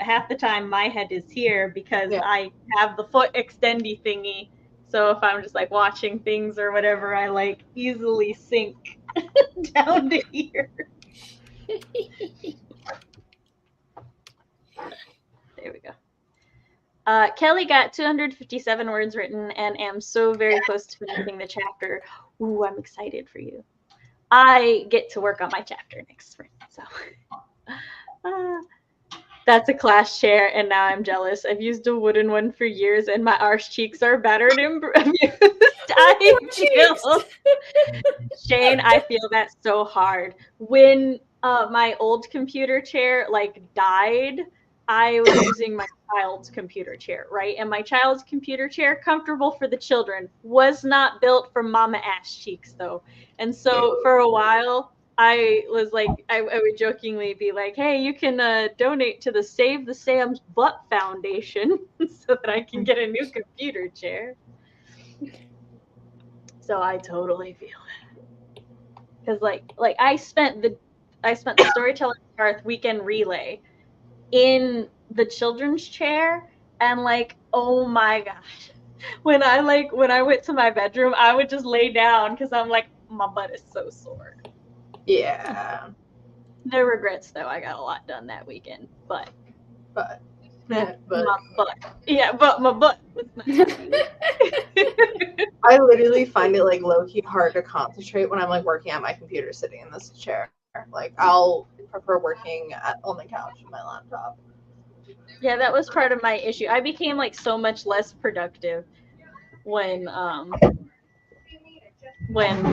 half the time my head is here because I have the foot extendy thingy. So if I'm just like watching things or whatever, I like easily sink down to here. There we go. Kelly got 257 words written and am so very close to finishing the chapter. Ooh, I'm excited for you. I get to work on my chapter next spring. So that's a class chair, and now I'm jealous. I've used a wooden one for years, and my arse cheeks are battered and abused. Shane, I feel that so hard. When my old computer chair like died, I was using my child's computer chair, right? And my child's computer chair, comfortable for the children, was not built for mama ass cheeks though. And so for a while, I was like, I would jokingly be like, hey, you can donate to the Save the Sam's Butt Foundation so that I can get a new computer chair. So I totally feel it. Because like I spent the Storytellers Hearth weekend relay in the children's chair, and like, oh my gosh, when I went to my bedroom, I would just lay down because I'm like, my butt is so sore. Yeah. No regrets though. I got a lot done that weekend, but But my butt. Yeah, but my butt was not happy. I literally find it like low-key hard to concentrate when I'm like working at my computer sitting in this chair. Like I'll prefer working on the couch with my laptop. Yeah, that was part of my issue. I became like so much less productive when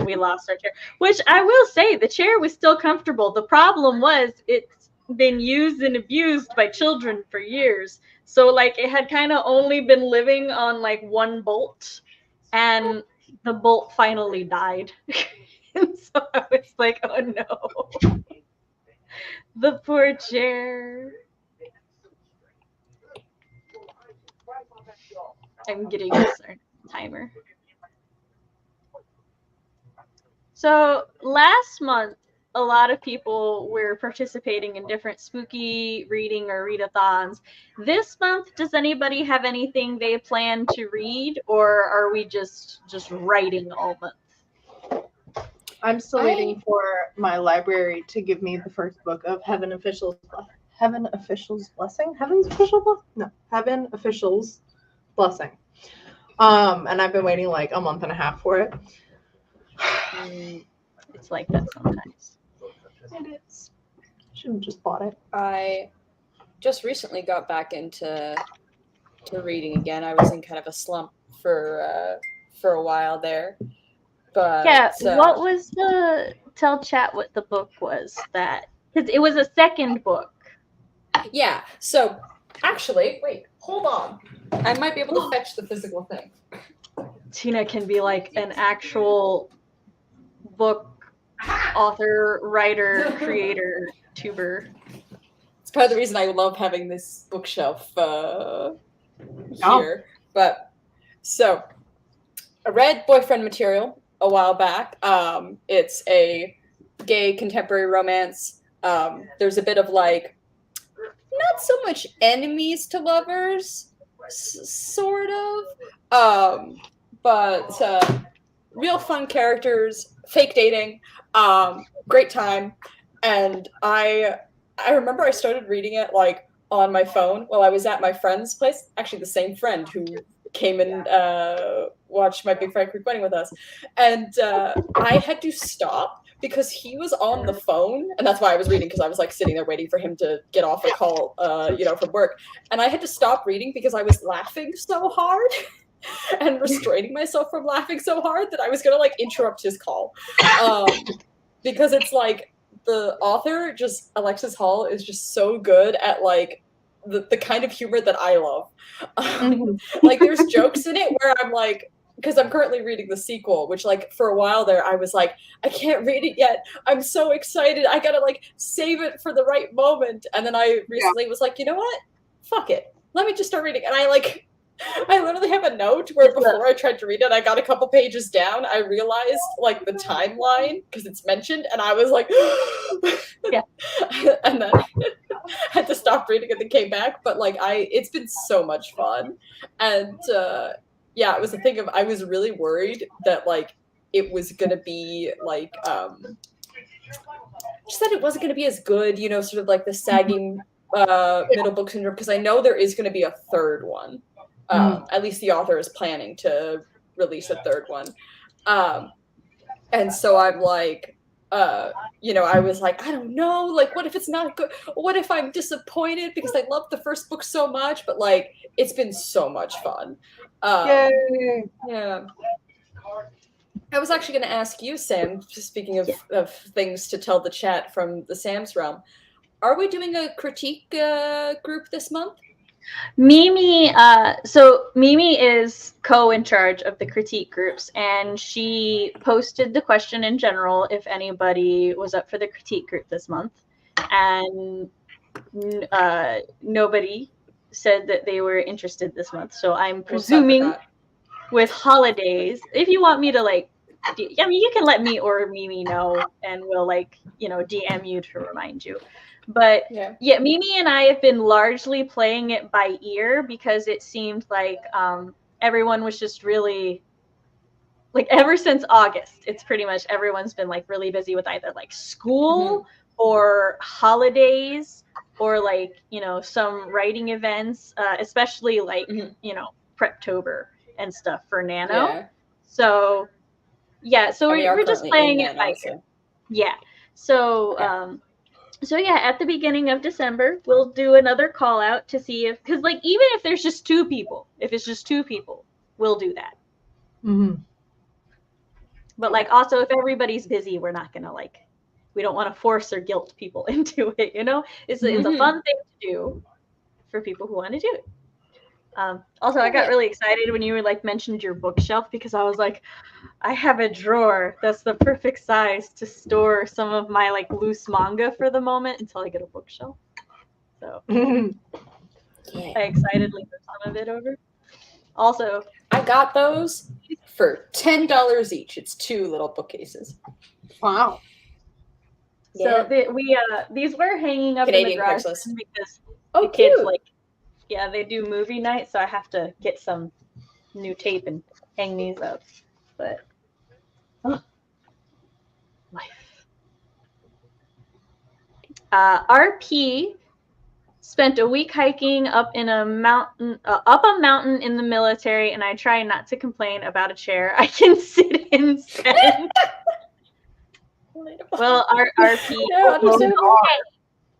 we lost our chair. Which I will say, the chair was still comfortable. The problem was it's been used and abused by children for years. So like it had kind of only been living on like one bolt, and the bolt finally died. And so I was like, oh no. The poor chair. I'm getting this timer. So last month, a lot of people were participating in different spooky reading or readathons. This month, does anybody have anything they plan to read, or are we just writing all month? I'm still waiting for my library to give me the first book of Heaven Officials Blessing? Heaven Officials Blessing. And I've been waiting like a month and a half for it. It's like that sometimes. It is. Should have just bought it. I just recently got back into reading again. I was in kind of a slump for a while there. But what was tell chat what the book was that, because it was a second book. Yeah. So actually, wait, hold on. I might be able to fetch the physical thing. Tina can be like an actual book author, writer, creator, tuber. It's part of the reason I love having this bookshelf here. But so I read Boyfriend Material a while back. It's a gay contemporary romance. There's a bit of like, not so much enemies to lovers, sort of, but real fun characters, fake dating, great time. And I remember I started reading it like on my phone while I was at my friend's place, actually the same friend who came and watched my Big Fat Creek Wedding with us. And I had to stop because he was on the phone, and that's why I was reading, because I was like sitting there waiting for him to get off a call, from work. And I had to stop reading because I was laughing so hard and restraining myself from laughing so hard that I was gonna like interrupt his call. Because it's like the author, just Alexis Hall, is just so good at like the kind of humor that I love. Like there's jokes in it where I'm like, because I'm currently reading the sequel, which like for a while there I was like, I can't read it yet. I'm so excited. I gotta like save it for the right moment. And then I recently was like, you know what? Fuck it. Let me just start reading. And I literally have a note where before I tried to read it, I got a couple pages down. I realized like the timeline because it's mentioned, and I was like, yeah. And then had to stop reading and then came back. But like it's been so much fun, and yeah, it was a thing of I was really worried that like it was gonna be like just that it wasn't gonna be as good, sort of like the sagging middle book syndrome, because I know there is gonna be a third one. At least the author is planning to release a third one. And so I'm like, I was like, I don't know, like, what if it's not good? What if I'm disappointed because I loved the first book so much? But like, it's been so much fun. Yay! Yeah. I was actually going to ask you, Sam, speaking of things to tell the chat from the Sam's realm, are we doing a critique group this month? Mimi, so Mimi is in charge of the critique groups, and she posted the question in general if anybody was up for the critique group this month, and nobody said that they were interested this month. So I'm presuming with holidays, if you want me to like, you can let me or Mimi know, and we'll like, DM you to remind you. But yeah, Mimi and I have been largely playing it by ear because it seemed like everyone was just really, like ever since August, it's pretty much everyone's been like really busy with either like school or holidays or like, some writing events, especially like, Preptober and stuff for Nano. Yeah. So we're just playing it by ear. Yeah. So, So yeah, at the beginning of December, we'll do another call out to see because like even if there's just two people, we'll do that. Mm-hmm. But like also if everybody's busy, we're not gonna like, we don't want to force or guilt people into it. It's a fun thing to do for people who want to do it. Also, I got really excited when you were like mentioned your bookshelf because I was like, I have a drawer that's the perfect size to store some of my like loose manga for the moment until I get a bookshelf. So I excitedly put some of it over. Also, I got those for $10 each. It's 2 little bookcases. Wow. So these were hanging up Canadian in the garage Craigslist. because Oh, the kids cute. like, yeah, they do movie night, so I have to get some new tape and hang these up. But life. RP spent a week hiking up a mountain in the military, and I try not to complain about a chair I can sit in instead. Well, RP, Yeah, understandable.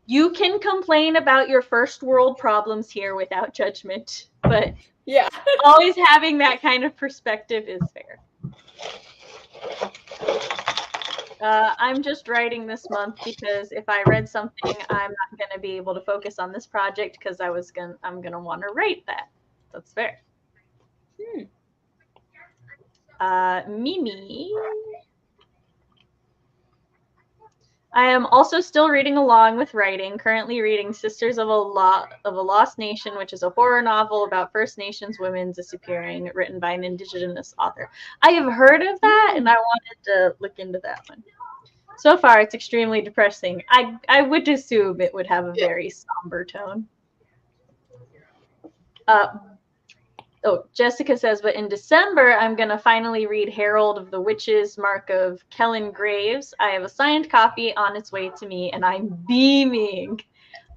you can complain about your first world problems here without judgment, but Yeah. always having that kind of perspective is fair. I'm just writing this month because if I read something, I'm not going to be able to focus on this project because I'm going to want to write that. That's fair. Mimi. I am also still reading along with writing, currently reading Sisters of a Lost Nation, which is a horror novel about First Nations women disappearing, written by an Indigenous author. I have heard of that, and I wanted to look into that one. So far, it's extremely depressing. I would assume it would have a very somber tone. Jessica says, but in December, I'm going to finally read Herald of the Witches, Mark of Kellen Graves. I have a signed copy on its way to me, and I'm beaming.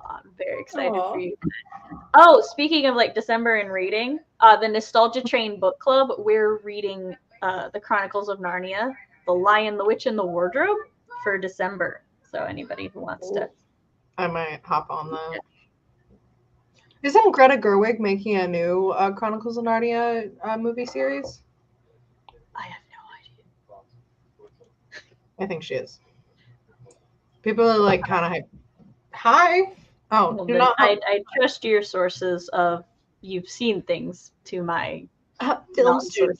I'm very excited for you. Oh, speaking of like December and reading, the Nostalgia Train book club, we're reading the Chronicles of Narnia, The Lion, the Witch, and the Wardrobe for December. So anybody who wants to. I might hop on that. Isn't Greta Gerwig making a new Chronicles of Narnia movie series? I have no idea. I think she is. People are like kind of hype. Hi. Oh, Well, you're not. I trust your sources of you've seen things to my Just kidding.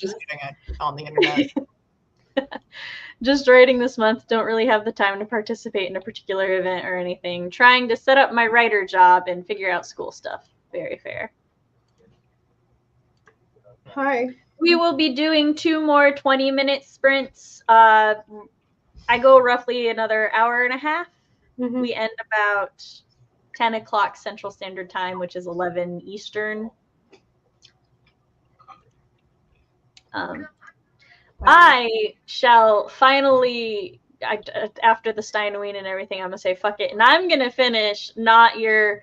On the internet. Just writing this month. Don't really have the time to participate in a particular event or anything. Trying to set up my writer job and figure out school stuff. Very fair. Hi. We will be doing 2 more 20-minute sprints. I go roughly another hour and a half. Mm-hmm. We end about 10 o'clock Central Standard Time, which is 11 Eastern. I shall finally, after the Steinween and everything, I'm going to say fuck it. And I'm going to finish Not Your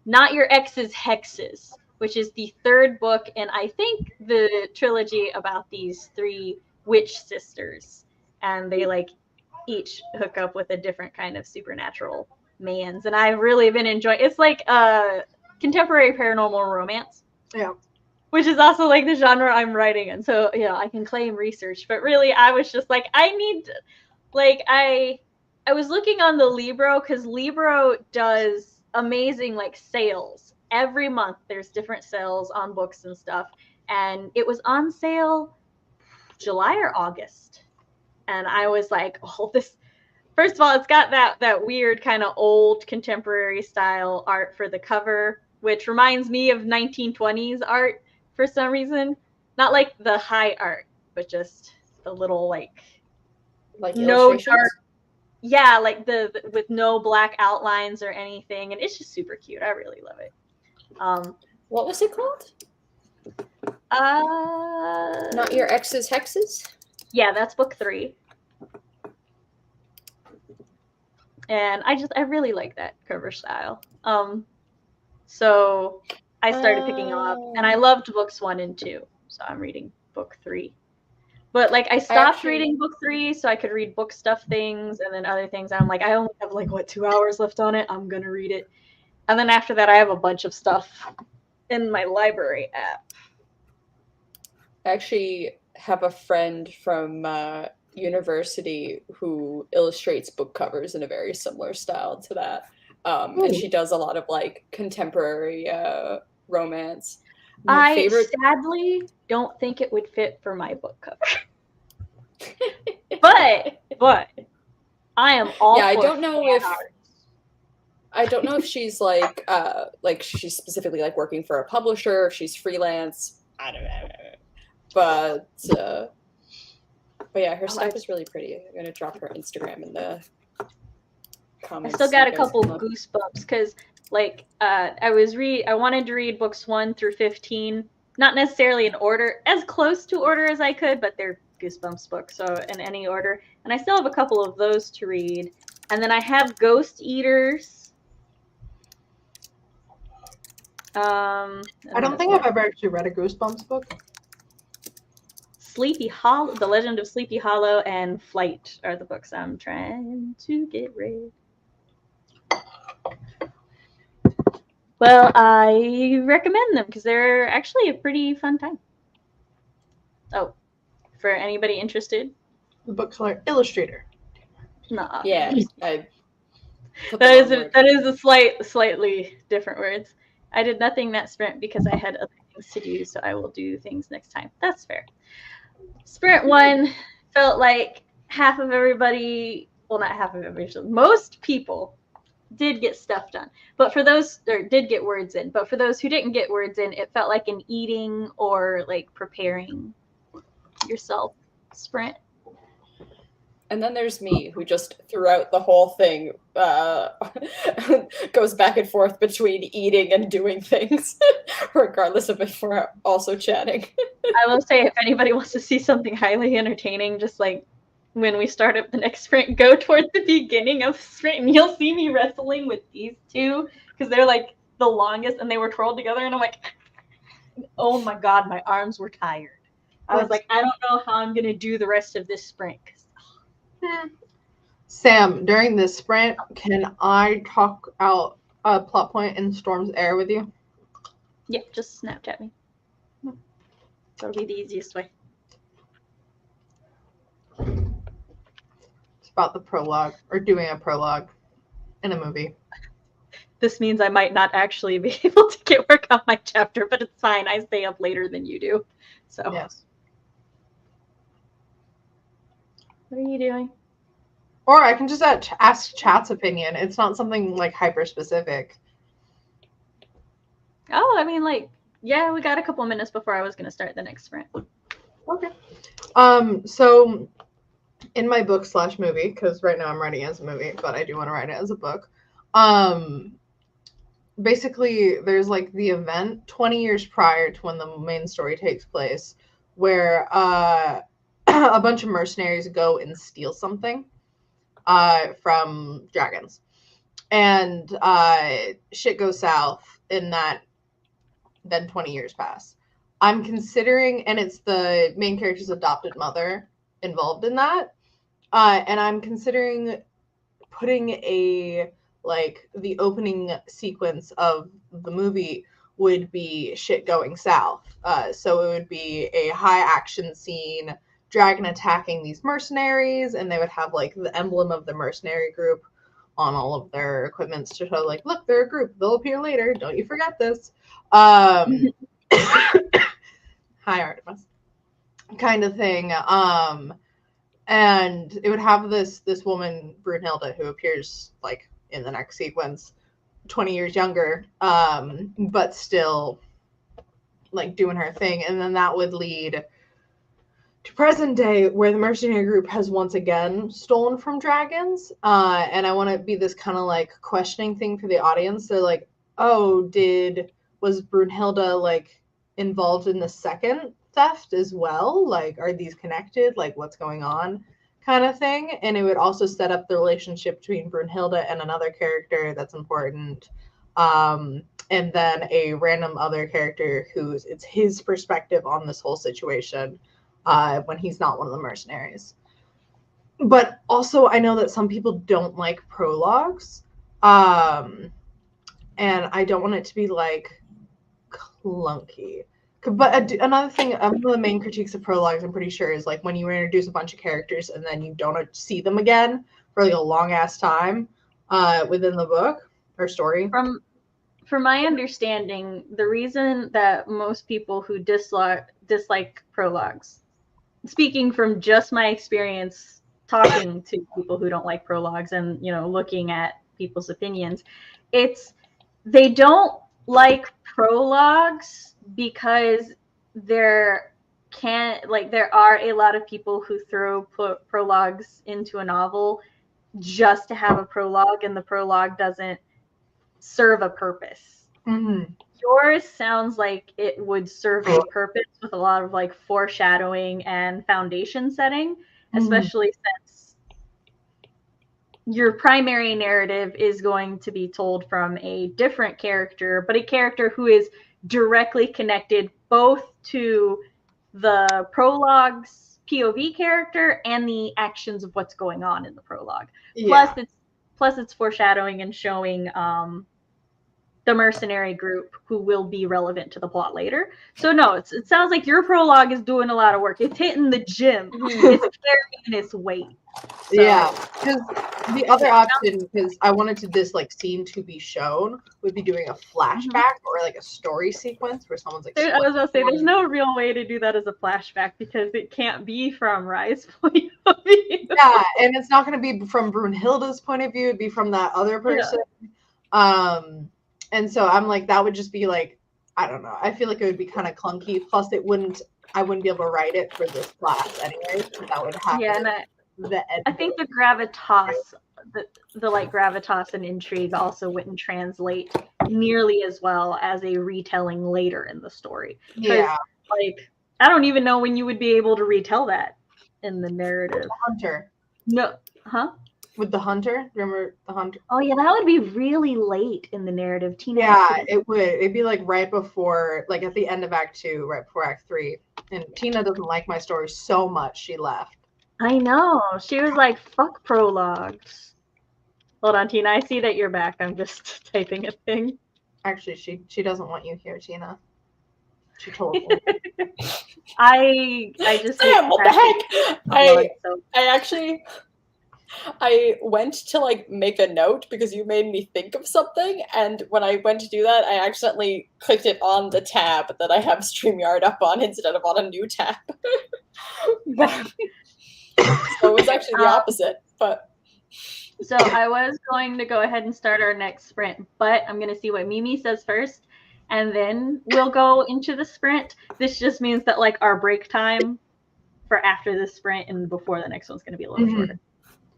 Ex's Hexes, which is the 3rd book, and I think the trilogy about these 3 witch sisters, and they like each hook up with a different kind of supernatural mans, and I've really been enjoying. It's like a contemporary paranormal romance, which is also like the genre I'm writing in. So I can claim research, but really I was just like, I was looking on the Libro because Libro does amazing like sales every month. There's different sales on books and stuff, and it was on sale July or August, and I was like, oh, this, first of all, it's got that weird kind of old contemporary style art for the cover, which reminds me of 1920s art for some reason. Not like the high art, but just the little like no dark. Yeah, like the with no black outlines or anything, and it's just super cute. I really love it. What was it called? Not Your Ex's Hexes? Yeah, that's book 3. And I really like that cover style. So I started picking them up, and I loved books 1 and 2. So I'm reading book 3. But like I stopped reading book 3 so I could read book stuff things and then other things. And I'm like, I only have like 2 hours left on it. I'm gonna read it. And then after that I have a bunch of stuff in my library app. I actually have a friend from university who illustrates book covers in a very similar style to that. And she does a lot of like contemporary romance. I sadly don't think it would fit for my book cover. but I am all I don't know if she's like she's specifically like working for a publisher, if she's freelance. I don't know. But yeah, her stuff is really pretty. I'm gonna drop her Instagram in the I still got a couple goosebumps because, like, I wanted to read books 1 through 15, not necessarily in order, as close to order as I could, but they're Goosebumps books, so in any order. And I still have a couple of those to read. And then I have Ghost Eaters. I don't think I've ever actually read a Goosebumps book. Sleepy Hollow, The Legend of Sleepy Hollow, and Flight are the books I'm trying to get read. Well, I recommend them because they're actually a pretty fun time. Oh, for anybody interested, The bookseller illustrator. No. Yeah, that is a slightly different words. I did nothing that sprint because I had other things to do, so I will do things next time. That's fair. Sprint 1 felt like half of everybody, well, not half of everybody, most people did get stuff done. But for those, or did get words in, but for those who didn't get words in, it felt like an eating or like preparing yourself sprint. And then there's me, who just throughout the whole thing goes back and forth between eating and doing things, regardless of if we're also chatting. I will say, if anybody wants to see something highly entertaining, just like when we start up the next sprint, go towards the beginning of the sprint, and you'll see me wrestling with these two, because they're like the longest, and they were twirled together, and I'm like, oh my god, my arms were tired. I was like, I don't know how I'm going to do the rest of this sprint. Sam, during this sprint, can I talk out a plot point in Storm's Heir with you? Yeah, just Snapchat me. That'll be the easiest way. It's about the prologue, or doing a prologue in a movie. This means I might not actually be able to get work on my chapter, but it's fine. I stay up later than you do. So yes. What are you doing? Or I can just ask chat's opinion. It's not something like hyper specific. Oh, I mean, like, yeah, we got a couple of minutes before I was going to start the next sprint. Okay. So in my book / movie, because right now I'm writing it as a movie, but I do want to write it as a book. Basically, there's like the event 20 years prior to when the main story takes place, where a bunch of mercenaries go and steal something from dragons, and shit goes south in that. Then 20 years pass. I'm considering, and it's the main character's adopted mother involved in that, and I'm considering putting the opening sequence of the movie would be shit going south. So it would be a high action scene, dragon attacking these mercenaries, and they would have like the emblem of the mercenary group on all of their equipments to show like, look, they're a group. They'll appear later. Don't you forget this. Hi, Artemis. Kind of thing. And it would have this woman, Brunhilde, who appears like in the next sequence, 20 years younger, but still like doing her thing. And then that would lead to present day, where the mercenary group has once again stolen from dragons. And I want to be this kind of like questioning thing for the audience. They're like, oh, was Brunhilde like involved in the second theft as well? Like, are these connected? Like, what's going on? Kind of thing. And it would also set up the relationship between Brunhilde and another character that's important. And then a random other character it's his perspective on this whole situation when he's not one of the mercenaries. But also, I know that some people don't like prologues. And I don't want it to be like clunky. But another thing, one of the main critiques of prologues, I'm pretty sure, is like when you introduce a bunch of characters and then you don't see them again for like a long ass time within the book or story. From my understanding, the reason that most people who dislike prologues, speaking from just my experience talking to people who don't like prologues and looking at people's opinions, they don't like prologues because there are a lot of people who throw prologues into a novel just to have a prologue, and the prologue doesn't serve a purpose. Mm-hmm. Yours sounds like it would serve a purpose with a lot of like foreshadowing and foundation setting, especially since your primary narrative is going to be told from a different character, but a character who is directly connected both to the prologue's POV character and the actions of what's going on in the prologue. Yeah. Plus it's foreshadowing and showing the mercenary group who will be relevant to the plot later. So no, it sounds like your prologue is doing a lot of work. It's hitting the gym. It's carrying its weight. So, yeah, because the other option, because I wanted this like scene to be shown, would be doing a flashback or like a story sequence where someone's like. I was gonna say, there's no real way to do that as a flashback because it can't be from Rye's point of view. Yeah, and it's not going to be from Brunhilde's point of view. It'd be from that other person. Yeah. And so I'm like, that would just be like, I don't know. I feel like it would be kind of clunky. Plus, I wouldn't be able to write it for this class anyway. So that would happen. Yeah, and I think the gravitas, the like gravitas and intrigue also wouldn't translate nearly as well as a retelling later in the story. Yeah. Like, I don't even know when you would be able to retell that in the narrative. The hunter. No, huh? With the hunter, remember the hunter? Oh yeah, that would be really late in the narrative. Tina. Yeah, it would. It'd be like right before, like at the end of Act 2, right before Act 3. And Tina doesn't like my story so much she left. I know. She was like, "Fuck prologues." Hold on, Tina. I see that you're back. I'm just typing a thing. Actually, she doesn't want you here, Tina. She told me. I just. Damn, what the heck? I went to like make a note because you made me think of something, and when I went to do that, I accidentally clicked it on the tab that I have StreamYard up on instead of on a new tab. So it was actually the opposite, but. So I was going to go ahead and start our next sprint, but I'm going to see what Mimi says first, and then we'll go into the sprint. This just means that like our break time for after this sprint and before the next one's going to be a little shorter.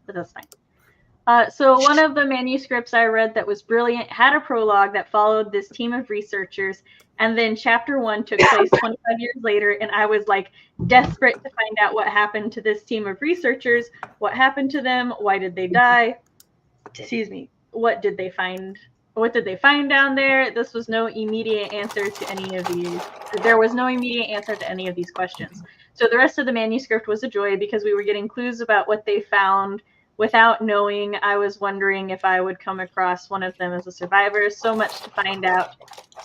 But that's fine. So one of the manuscripts I read that was brilliant had a prologue that followed this team of researchers, and then chapter 1 took place 25 years later, and I was like desperate to find out what happened to this team of researchers, what happened to them, why did they die, excuse me, what did they find down there. This was no immediate answer to any of these. There was no immediate answer to any of these questions. So the rest of the manuscript was a joy because we were getting clues about what they found without knowing. I was wondering if I would come across one of them as a survivor. So much to find out.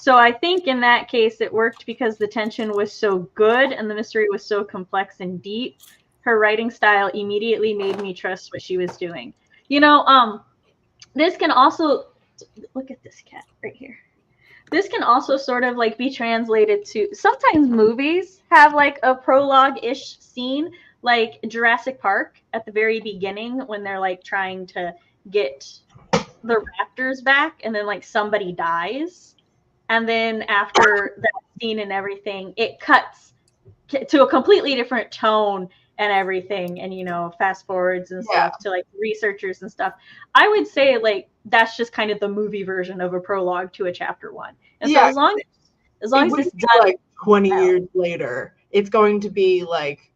So I think in that case it worked because the tension was so good and the mystery was so complex and deep. Her writing style immediately made me trust what she was doing. You know, this can also, look at this cat right here. This can also sort of like be translated to, sometimes movies have like a prologue-ish scene, like Jurassic Park at the very beginning when they're like trying to get the raptors back and then like somebody dies. And then after that scene and everything, it cuts to a completely different tone and everything. And, you know, fast forwards and stuff to like researchers and stuff. I would say like that's just kind of the movie version of a prologue to a chapter 1. And so as long as it's done like 20 years later, it's going to be like,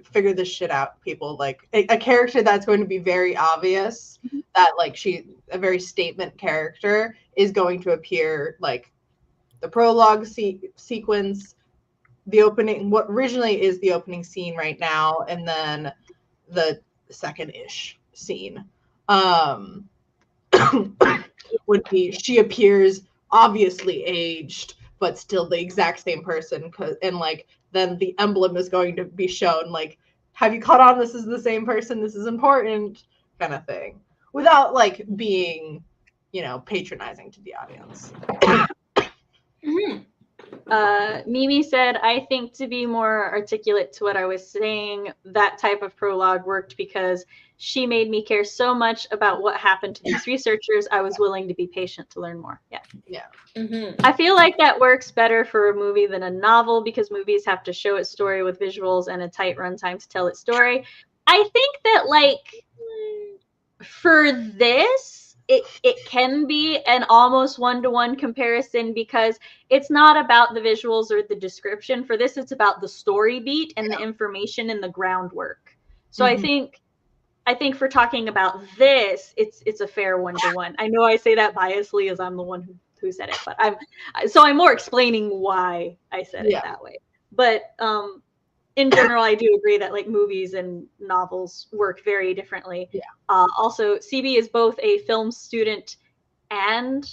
figure this shit out, people. Like a character that's going to be very obvious that like a very statement character is going to appear, like the prologue sequence, the opening, what originally is the opening scene right now, and then the second-ish scene would be she appears obviously aged but still the exact same person, and like then the emblem is going to be shown, like, have you caught on this is the same person, this is important, kind of thing, without like being, you know, patronizing to the audience. Mimi said, I think to be more articulate to what I was saying, that type of prologue worked because she made me care so much about what happened to these researchers. I was willing to be patient to learn more. Yeah. I feel like that works better for a movie than a novel because movies have to show its story with visuals and a tight runtime to tell its story. I think that like For this, it can be an almost one-to-one comparison because it's not about the visuals or the description. For this, it's about the story beat and the information and the groundwork. So I think for talking about this, it's a fair one-to-one. I know I say that biasly as I'm the one who said it, but I'm more explaining why I said it that way. But in general, I do agree that like movies and novels work very differently. Yeah. Also, CB is both a film student and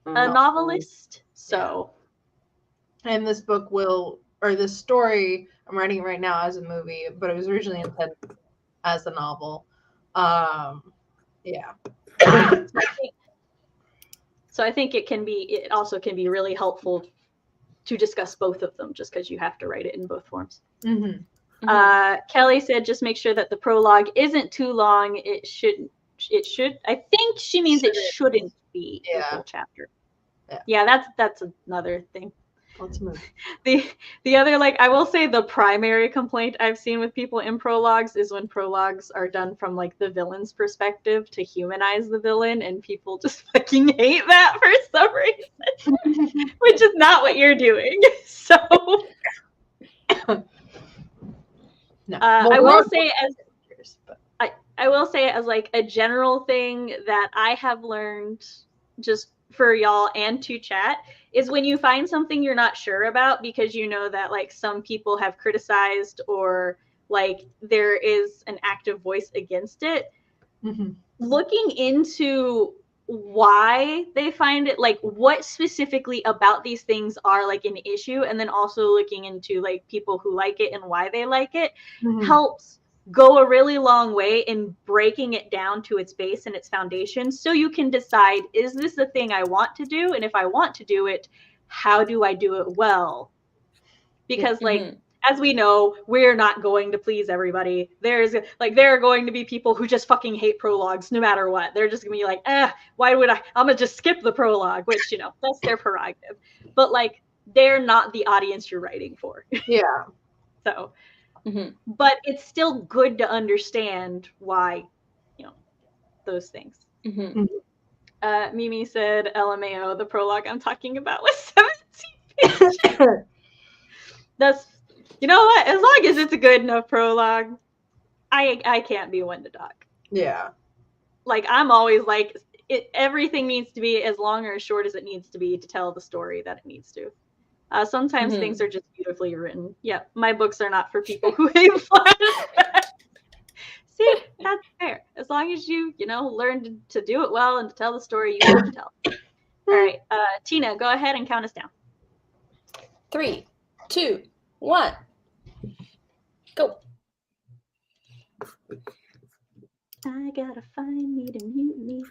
a novelist. So, and this book this story, I'm writing it right now as a movie, but it was originally intended as a novel. Yeah. So I think it also can be really helpful to discuss both of them just because you have to write it in both forms. Kelly said, just make sure that the prologue isn't too long. It should, I think she means it shouldn't be a full chapter. Yeah, that's another thing. Let's move. The other, like, I will say the primary complaint I've seen with people in prologues is when prologues are done from like the villain's perspective to humanize the villain, and people just fucking hate that for some reason, which is not what you're doing. So no. I will say as like a general thing that I have learned just for y'all and to chat is when you find something you're not sure about because you know that like some people have criticized or like there is an active voice against it, looking into why they find it, like what specifically about these things are like an issue, and then also looking into like people who like it and why they like it helps go a really long way in breaking it down to its base and its foundation, so you can decide, is this the thing I want to do? And if I want to do it, how do I do it well? Because like as we know, we're not going to please everybody. There are going to be people who just fucking hate prologues no matter what. They're just gonna be like, why would I'm gonna just skip the prologue, which, you know, that's their prerogative. But like, they're not the audience you're writing for. Yeah. So, but it's still good to understand why, you know, those things. Mimi said, LMAO, the prologue I'm talking about was 17 pages. That's, you know what? As long as it's a good enough prologue, I can't be one to talk. Yeah. Like, I'm always like, everything needs to be as long or as short as it needs to be to tell the story that it needs to. Sometimes things are just beautifully written. Yeah, my books are not for people who hate flashbacks. See, that's fair. As long as you learn to do it well and to tell the story you want to tell. All right, Tina, go ahead and count us down. 3, 2, 1, go. I gotta find me the mutiny.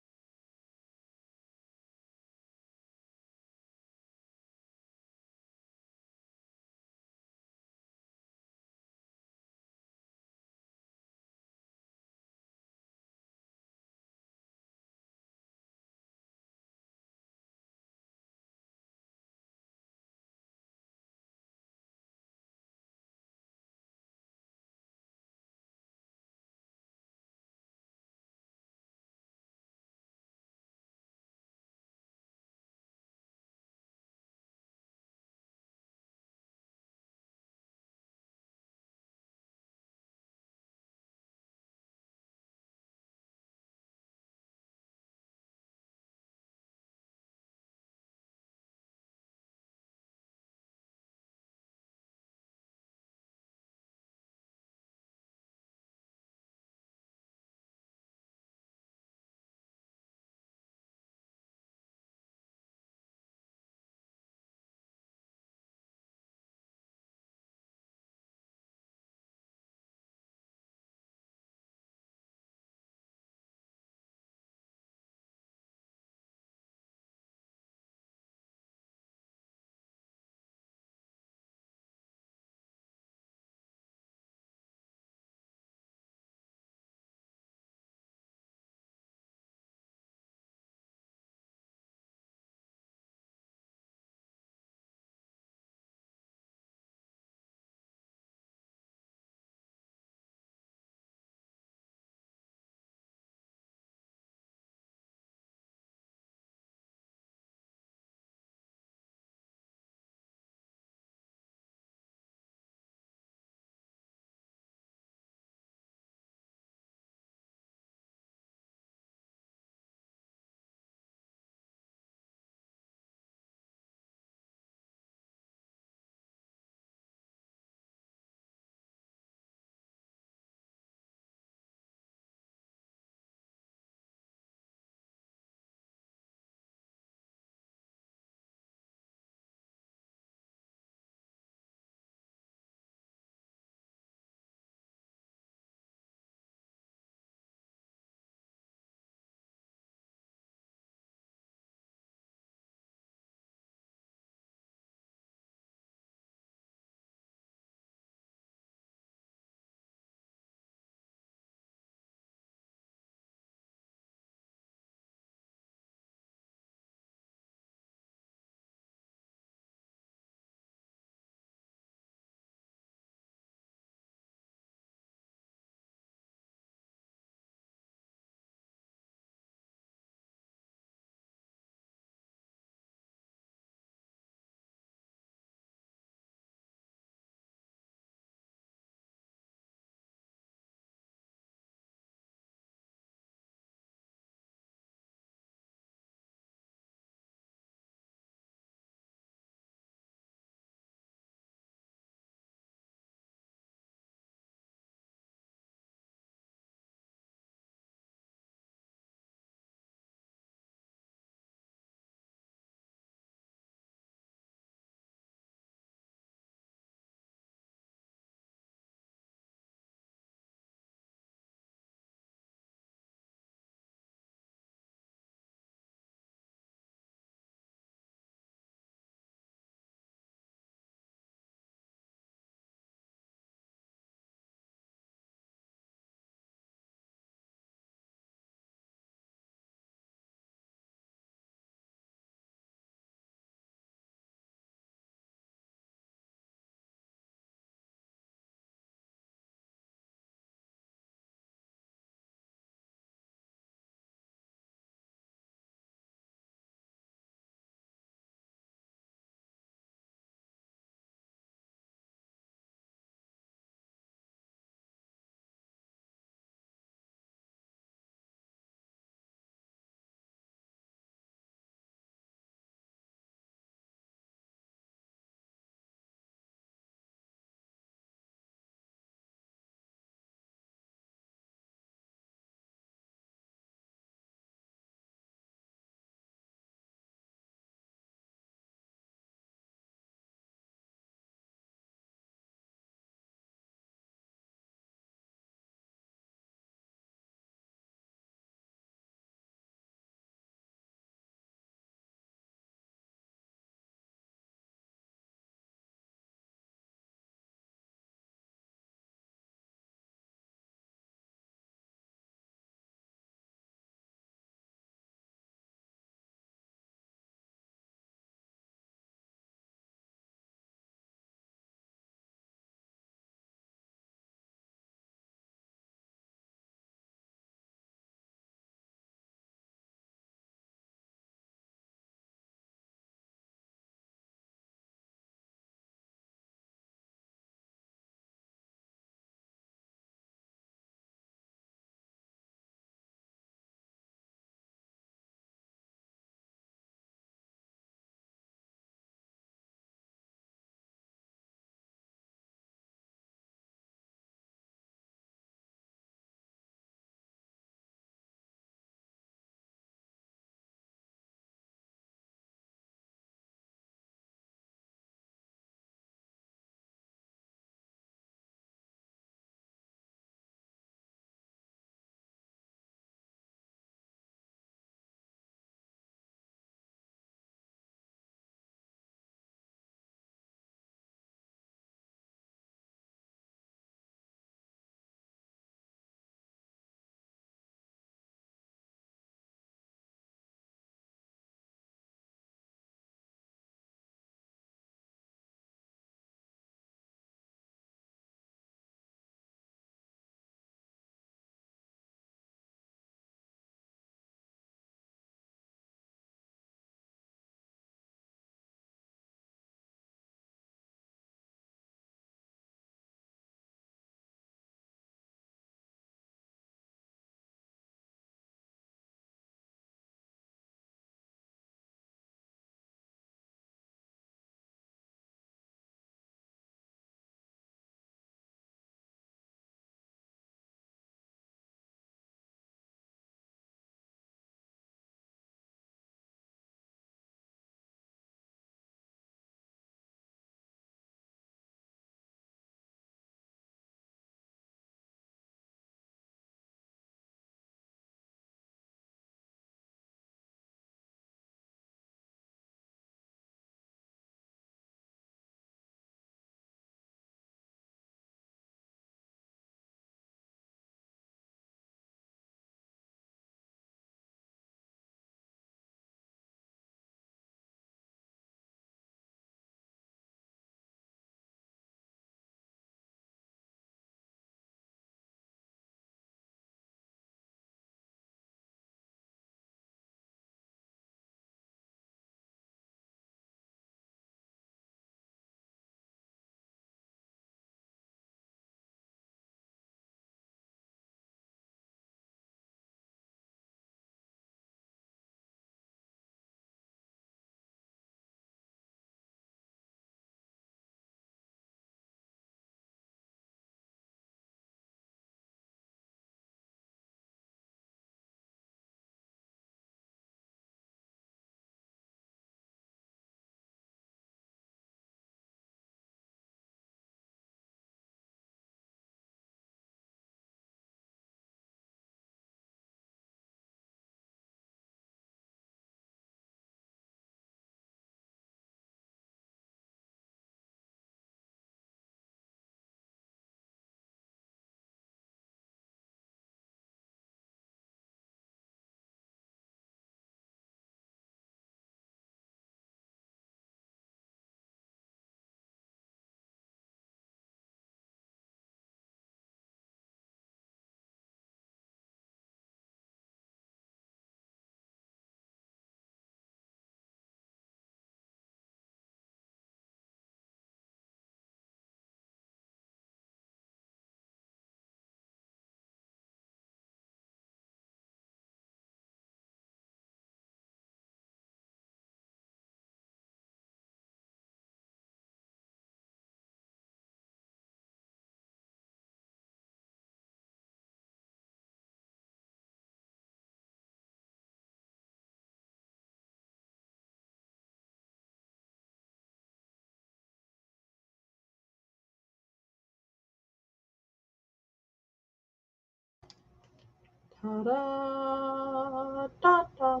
Da, da, da,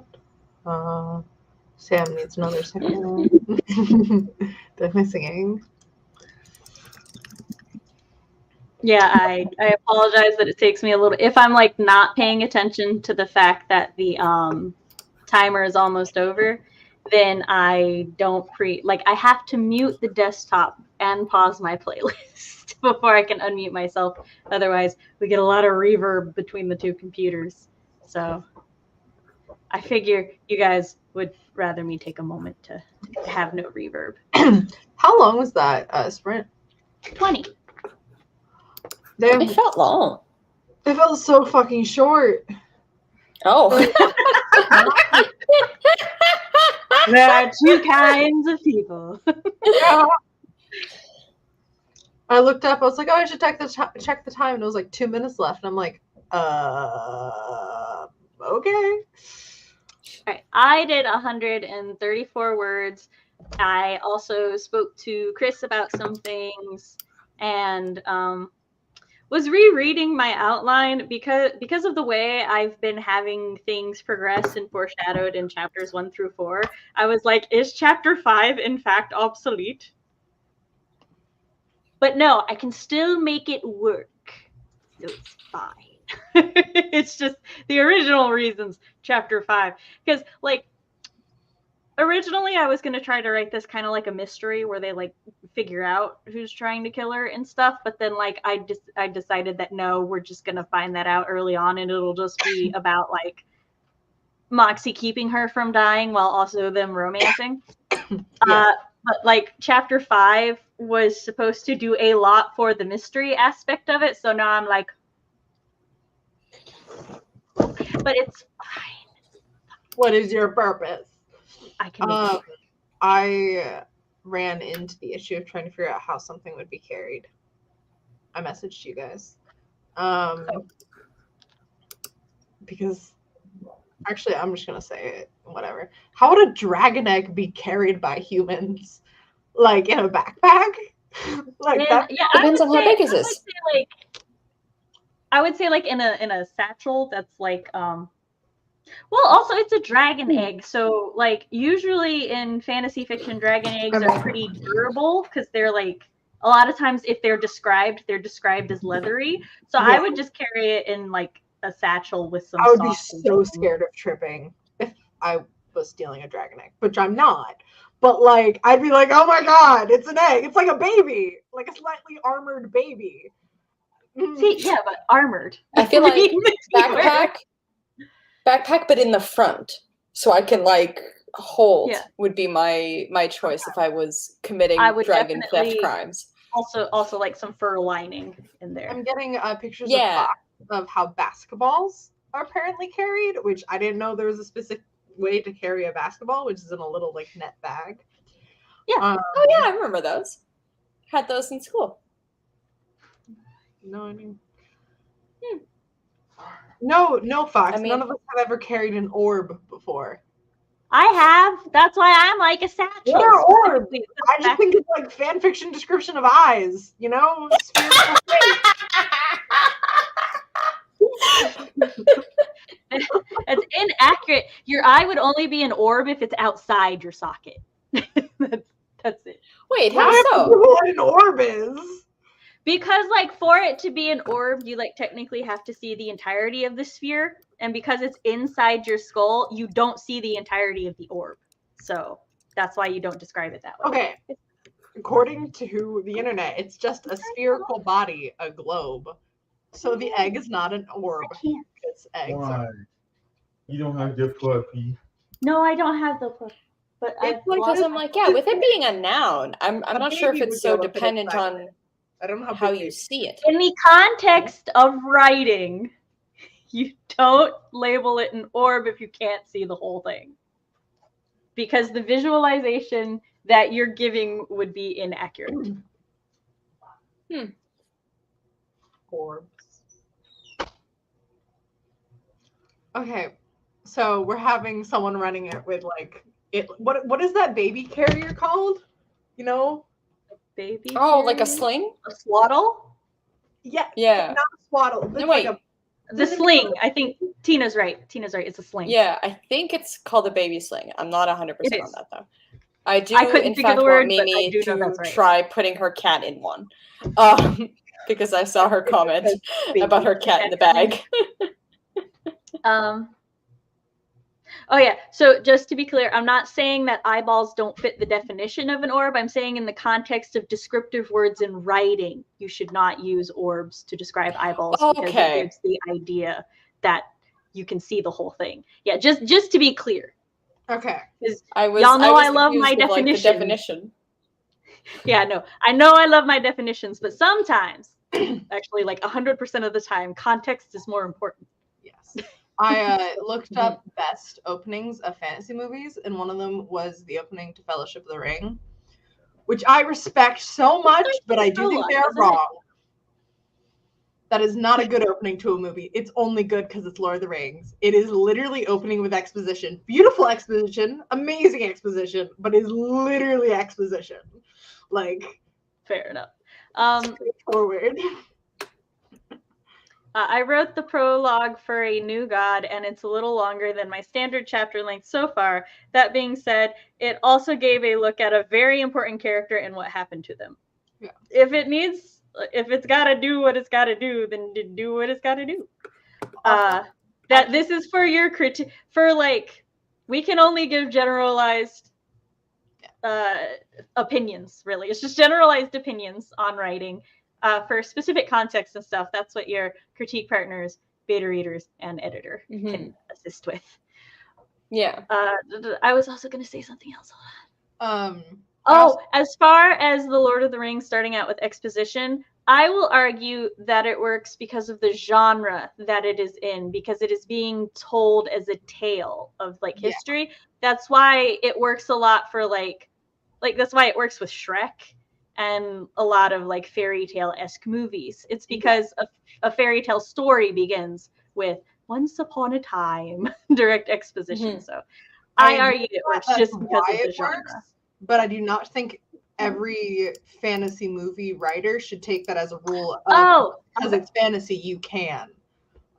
da. Sam needs another second. Definitely singing. Yeah, I apologize that it takes me a little. If I'm like not paying attention to the fact that the timer is almost over, then I don't I have to mute the desktop and pause my playlist before I can unmute myself. Otherwise, we get a lot of reverb between the two computers. So I figure you guys would rather me take a moment to have no reverb. How long was that sprint? 20. Damn, It felt long. it felt so fucking short. Oh. There are two kinds of people. Yeah. I looked up. I was like, "Oh, I should check the time," and it was like 2 minutes left. And I'm like, okay." All right, I did 134 words. I also spoke to Chris about some things, and was rereading my outline because of the way I've been having things progress and foreshadowed in chapters 1 through 4. I was like, is chapter 5 in fact obsolete? But no, I can still make it work. So it's fine. It's just the original reasons, chapter 5. Because, like, originally I was going to try to write this kind of like a mystery where they, like, figure out who's trying to kill her and stuff. But then, like, I decided that, no, we're just going to find that out early on. And it'll just be about, like, Moxie keeping her from dying while also them romancing. Yeah. But like chapter 5 was supposed to do a lot for the mystery aspect of it, so now I'm like, but it's fine. What is your purpose? I can make it work. I ran into the issue of trying to figure out how something would be carried. I messaged you guys. Because actually, I'm just gonna say it. Whatever. How would a dragon egg be carried by humans? Like in a backpack? Like that? Yeah, Depends on how big is this. I would say like in a satchel that's like well, also it's a dragon egg, so like usually in fantasy fiction dragon eggs are pretty durable because they're like a lot of times if they're described as leathery. So Yeah. I would just carry it in like a satchel with some I would be sauce so scared of tripping if I was stealing a dragon egg, which I'm not. But like, I'd be like, oh my god, it's an egg. It's like a baby, like a slightly armored baby. See, yeah, but armored. I feel like backpack, but in the front, so I can like hold. Yeah. Would be my choice if I was committing I would dragon definitely- theft crimes. Also like some fur lining in there. I'm getting pictures Yeah. of how basketballs are apparently carried, which I didn't know there was a specific way to carry a basketball, which is in a little like net bag. Yeah. Oh yeah, I remember those. Had those in school. No, I mean, no, Fox. I mean- None of us have ever carried an orb before. I have. That's why I'm like a satchel. What are orbs? Specifically. I just think it's like fan fiction description of eyes, you know? Spherical face. It's inaccurate. Your eye would only be an orb if it's outside your socket. That's it. Wait, Why how do you so? know what an orb is? Because like for it to be an orb, you like technically have to see the entirety of the sphere, and because it's inside your skull, you don't see the entirety of the orb. So that's why you don't describe it that way. Okay. According to the internet, it's just a spherical body, a globe. So the egg is not an orb. It's eggs. Why? You don't have your puppy. No, I don't have the book. But It's like Because I'm like, yeah, with it being a noun, I'm A not sure if baby it's would so go up in dependent its on I don't know how big you it is. see it. in the context of writing, you don't label it an orb if you can't see the whole thing. Because the visualization that you're giving would be inaccurate. Orbs. Okay, so we're having someone running it with like it. What is that baby carrier called? You know? Baby. Oh, like a carrier? sling? A swaddle? Yeah. Yeah. Not a swaddle. No, It's wait. like The sling. I think Tina's right. Tina's right. It's a sling. Yeah, I think it's called a baby sling. I'm not 100% on It is. that though. I do, I couldn't in think of fact, the want word, but I Mimi do know to that's right. try putting her cat in one. Because I saw her comment about her cat in the bag. Oh yeah. So just to be clear, I'm not saying that eyeballs don't fit the definition of an orb. I'm saying in the context of descriptive words in writing, you should not use orbs to describe eyeballs because it gives the idea that you can see the whole thing. Yeah, just to be clear. Okay. Y'all know I love my confused with, like, the definition. definition. Yeah, no, I know I love my definitions, but sometimes, actually, like 100% of the time, context is more important. Yes. I looked up best openings of fantasy movies, and one of them was the opening to Fellowship of the Ring, which I respect so much, but I do think they are wrong. That is not a good opening to a movie. It's only good because it's Lord of the Rings. It is literally opening with exposition. Beautiful exposition, amazing exposition, but is literally exposition. Like, fair enough. Straightforward. I wrote the prologue for A New God, and it's a little longer than my standard chapter length so far. That being said, it also gave a look at a very important character and what happened to them. Yeah. If it's got to do what it's got to do, then do what it's got to do. That this is for your critique. For like, we can only give generalized opinions. Really, it's just generalized opinions on writing. For specific context and stuff, that's what your critique partners, beta readers, and editor can assist with. Yeah. I was also going to say something else. As far as the Lord of the Rings starting out with exposition, I will argue that it works because of the genre that it is in, because it is being told as a tale of like history. That's why it works a lot for like that's why it works with Shrek and a lot of like fairy tale-esque movies. It's because a fairy tale story begins with once upon a time direct exposition. So I argue it works just because of the genre. But I do not think every fantasy movie writer should take that as a rule. Because it's fantasy, you can.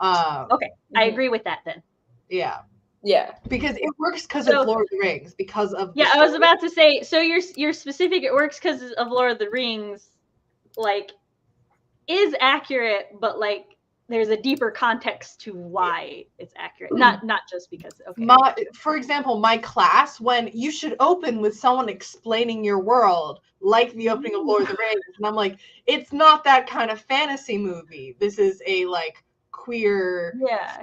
Okay, I agree with that then. Yeah. Yeah. Because it works because of Lord of the Rings. Because of I was about to say, so your specific it works because of Lord of the Rings, like, is accurate, but like there's a deeper context to why it's accurate. Not just because for example, my class, when you should open with someone explaining your world, like the opening of Lord of the Rings, and I'm like, it's not that kind of fantasy movie. This is a like queer,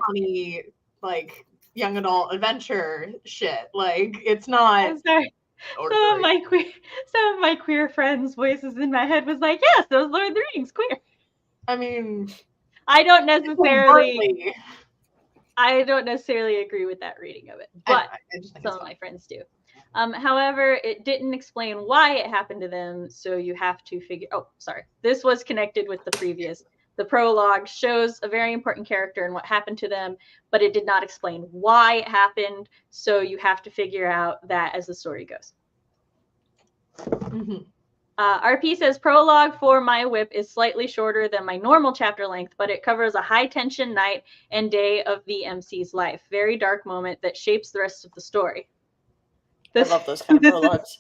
funny, like young adult adventure shit. Like, it's not. I'm sorry. Some of my queer friends' voices in my head was like, yes, those Lord of the Rings queer. I mean, I don't necessarily agree with that reading of it, but some of my friends do. However, it didn't explain why it happened to them, so you have to figure. Oh, sorry. This was connected with the previous. The prologue shows a very important character and what happened to them, but it did not explain why it happened, so you have to figure out that as the story goes. RP says, prologue for my whip is slightly shorter than my normal chapter length, but it covers a high-tension night and day of the MC's life. Very dark moment that shapes the rest of the story. I love those kind of prologues.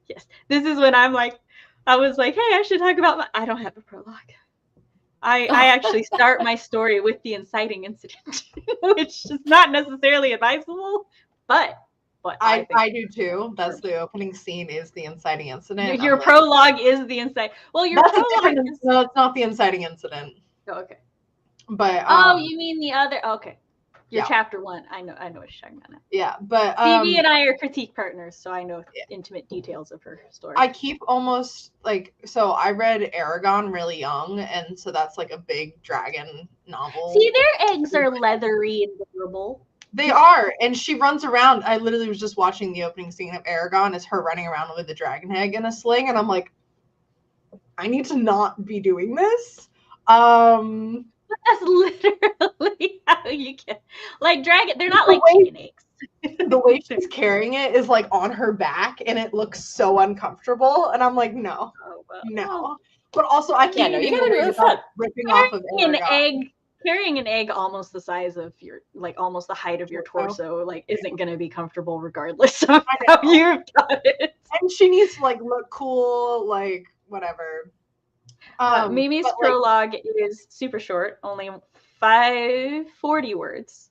Yes. This is when I was like, hey, I should talk about I don't have a prologue. I actually start my story with the inciting incident, which is not necessarily advisable, but I do too. That's the opening scene is the inciting incident. Your prologue is the incite. Well, your prologue is... No, it's not the inciting incident. Oh, okay. But you mean the other? Okay. Your chapter 1. I know what you're talking about now. Yeah, but Phoebe and I are critique partners, so I know intimate details of her story. I keep almost so I read Aragon really young, and so that's like a big dragon novel. See, their eggs are leathery and durable. They are, and she runs around. I literally was just watching the opening scene of Aragon as her running around with a dragon egg in a sling, and I'm like, I need to not be doing this. That's literally how you get dragon. They're not like chicken eggs. The way she's carrying it is like on her back, and it looks so uncomfortable. And I'm like, no. But also, I can't. You gotta do it ripping off of Aragon. An egg carrying an egg almost the size of your, like almost the height of your torso, like isn't going to be comfortable regardless of how you've got it. And she needs to like look cool, like whatever. Mimi's prologue is super short, only 540 words.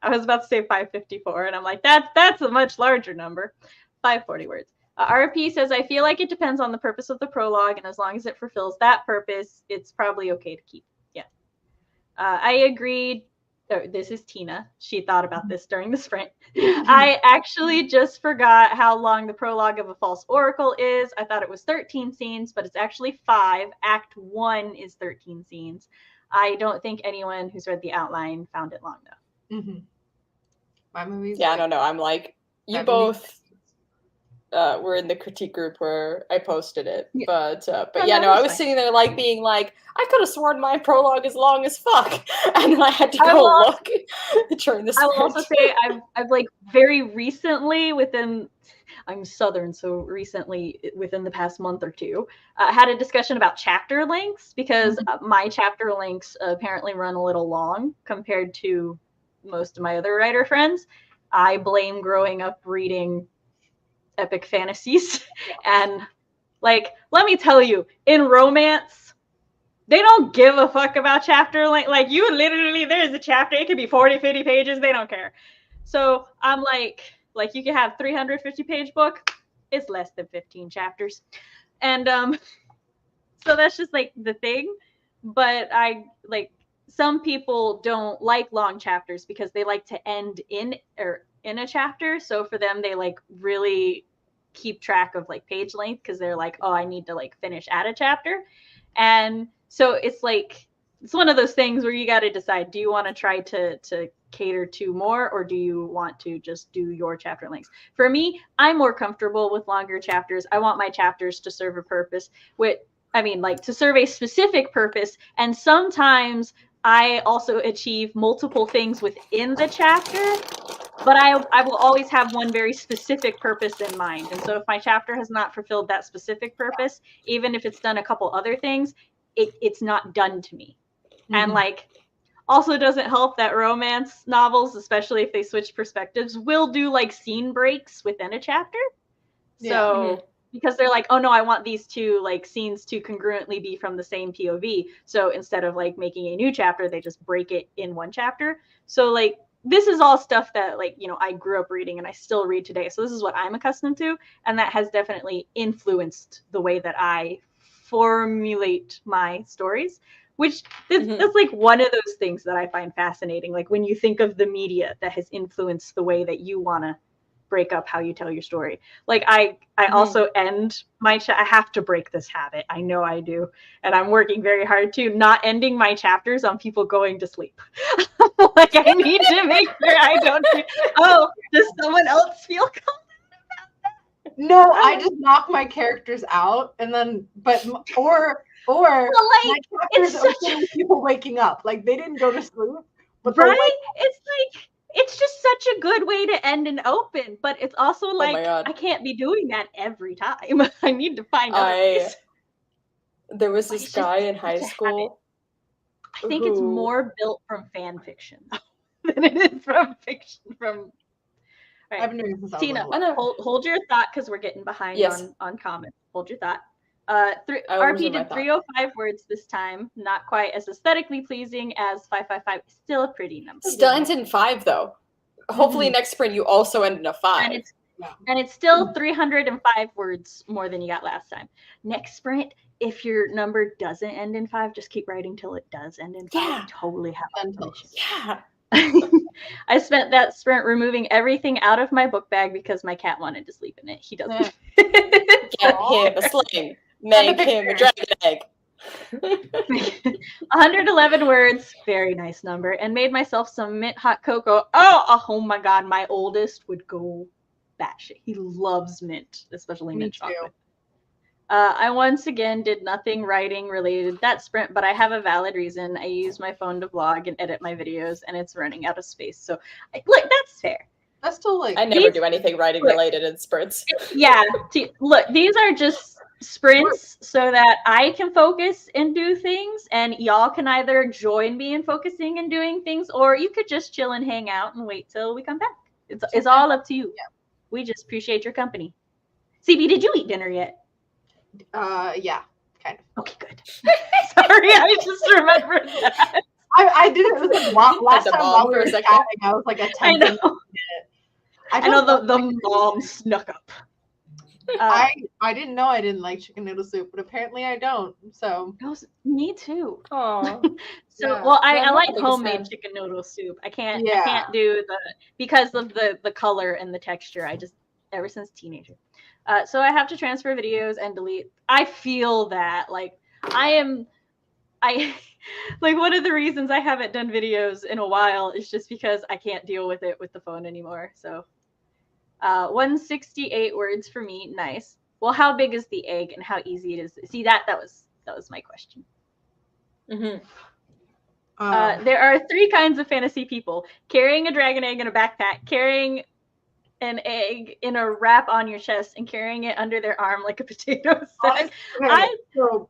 I was about to say 554, and I'm like, that's a much larger number. 540 words. RP says, I feel like it depends on the purpose of the prologue, and as long as it fulfills that purpose, it's probably okay to keep. Yeah. I agreed. Oh, this is Tina. She thought about this during the sprint. I actually just forgot how long the prologue of A False Oracle is. I thought it was 13 scenes, but it's actually 5. Act 1 is 13 scenes. I don't think anyone who's read the outline found it long, though. Mm-hmm. My movies. Yeah, I don't know. I'm like, you both were in the critique group where I posted it. Yeah. But yeah, no, I was sitting there like being like, I could have sworn my prologue is long as fuck. And then I had to go look during the sprint. I will also say I've like very recently I'm Southern, so recently within the past month or two, had a discussion about chapter lengths because my chapter lengths apparently run a little long compared to most of my other writer friends. I blame growing up reading epic fantasies. And like, let me tell you, in romance, they don't give a fuck about chapter length. Like you literally, there's a chapter, it could be 40, 50 pages, they don't care. So I'm like you can have 350 page book, it's less than 15 chapters. And so that's just like the thing. But I like, some people don't like long chapters because they like to end in a chapter. So for them, they like really keep track of like page length because they're like, oh, I need to like finish at a chapter. And so it's like, it's one of those things where you got to decide, do you want to try to cater to more, or do you want to just do your chapter lengths? For me, I'm more comfortable with longer chapters. I want my chapters to serve a purpose, to serve a specific purpose. And sometimes I also achieve multiple things within the chapter, but I will always have one very specific purpose in mind. And so if my chapter has not fulfilled that specific purpose, even if it's done a couple other things, it's not done to me. Mm-hmm. And like, also doesn't help that romance novels, especially if they switch perspectives, will do like scene breaks within a chapter. Yeah. So because they're like, oh no, I want these two like scenes to congruently be from the same POV. So instead of like making a new chapter, they just break it in one chapter. So like, this is all stuff that like, you know, I grew up reading and I still read today. So this is what I'm accustomed to. And that has definitely influenced the way that I formulate my stories, which that's like one of those things that I find fascinating. Like when you think of the media that has influenced the way that you want to break up how you tell your story. Like I also end my I have to break this habit. I know I do. And I'm working very hard to not ending my chapters on people going to sleep. Like I need to make sure I don't does someone else feel confident about that? No, I just knock my characters out and then or like, my characters are people waking up. Like they didn't go to sleep. But right? It's like, it's just such a good way to end and open, but it's also like, I can't be doing that every time. I need to find other ways. There was this guy in high school. I think it's more built from fan fiction than it is from fiction. All right. Tina, hold your thought because we're getting behind on comments. Hold your thought. RP did 305 words this time. Not quite as aesthetically pleasing as 555. Still a pretty number. Still ends in 5 though. Hopefully next sprint you also end in a 5. And it's still 305 words more than you got last time. Next sprint, if your number doesn't end in 5, just keep writing till it does end in 5. Yeah. Totally have Yeah. I spent that sprint removing everything out of my book bag because my cat wanted to sleep in it. He doesn't. Get him a sling. Make him a dragon egg. 111 words, very nice number, and made myself some mint hot cocoa. Oh my god, my oldest would go batshit. He loves mint, especially mint chocolate. I once again did nothing writing related that sprint, but I have a valid reason. I use my phone to vlog and edit my videos, and it's running out of space. So, look, that's fair. That's still like I never do anything writing related in sprints. Yeah, look, these are just sprints so that I can focus and do things, and y'all can either join me in focusing and doing things, or you could just chill and hang out and wait till we come back. It's all up to you. Yeah. We just appreciate your company. CB, did you eat dinner yet? Yeah, kind of. Okay, good. Sorry, I just remembered that. I did it. It was like last the time mom while we for a were second. chatting, I was like I attempting. know. I know the mom snuck up. I didn't know I didn't like chicken noodle soup, but apparently I don't. So Me too. Aw. So Yeah. well, Yeah, I'm I not like the biggest homemade fan. chicken noodle soup. I can't Yeah. do because of the color and the texture. I just ever since teenager. So I have to transfer videos and delete. I feel that like I like one of the reasons I haven't done videos in a while is just because I can't deal with it with the phone anymore. So 168 words for me. Nice. Well, how big is the egg and how easy it is? See, that was my question. Mhm. There are 3 kinds of fantasy people: carrying a dragon egg in a backpack, carrying an egg in a wrap on your chest, and carrying it under their arm like a potato sack. So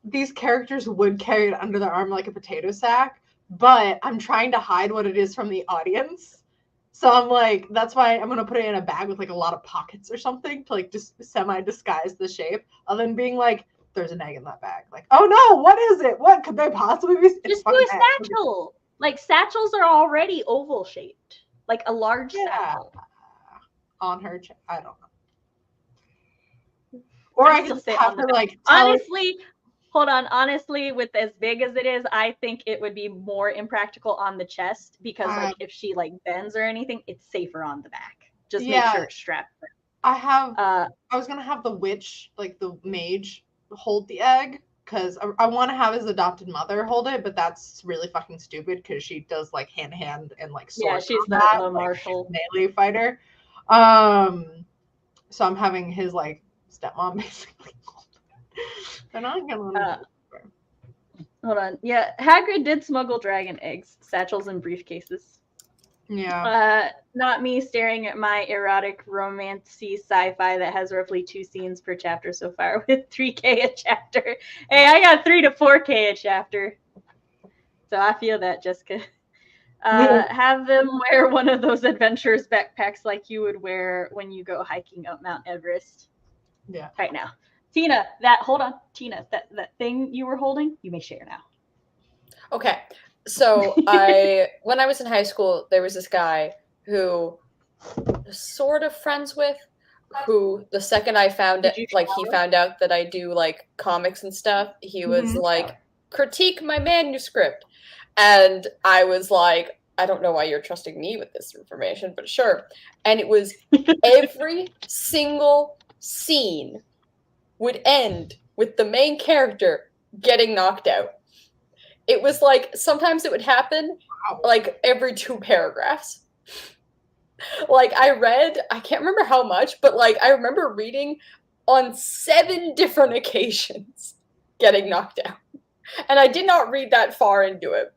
these characters would carry it under their arm like a potato sack, but I'm trying to hide what it is from the audience. So I'm like, that's why I'm gonna put it in a bag with like a lot of pockets or something to like just semi-disguise the shape, other than being like, there's an egg in that bag. Like, oh no, what is it? What could they possibly be? It's Just do fucking a egg. satchel. Like satchels are already oval shaped, like a large satchel. On her chest. I don't know. Or I still could say have on the her back. like tell her. Honestly, hold on. Honestly, with as big as it is, I think it would be more impractical on the chest because, like, if she like bends or anything, it's safer on the back. Just make sure it's strapped. I was gonna have the witch, like the mage, hold the egg because I want to have his adopted mother hold it, but that's really fucking stupid because she does like hand to hand and like sword. Yeah, she's the combat, martial melee fighter. So I'm having his like stepmom basically. They're not gonna. Hold on. Yeah, Hagrid did smuggle dragon eggs, satchels, and briefcases. Yeah. Not me staring at my erotic romancy sci-fi that has roughly 2 scenes per chapter so far with 3K a chapter. Hey, I got 3 to 4K a chapter. So I feel that, Jessica. Have them wear one of those adventurers backpacks like you would wear when you go hiking up Mount Everest. Yeah. Right now. Tina, that thing you were holding, you may share now. Okay. So when I was in high school, there was this guy who I was sort of friends with, who the second I found it, like he found out that I do like comics and stuff, he was like, critique my manuscript. And I was like, I don't know why you're trusting me with this information, but sure. And it was every single scene would end with the main character getting knocked out. It was like, sometimes it would happen like every 2 paragraphs. Like I can't remember how much, but like I remember reading on 7 different occasions getting knocked out. And I did not read that far into it.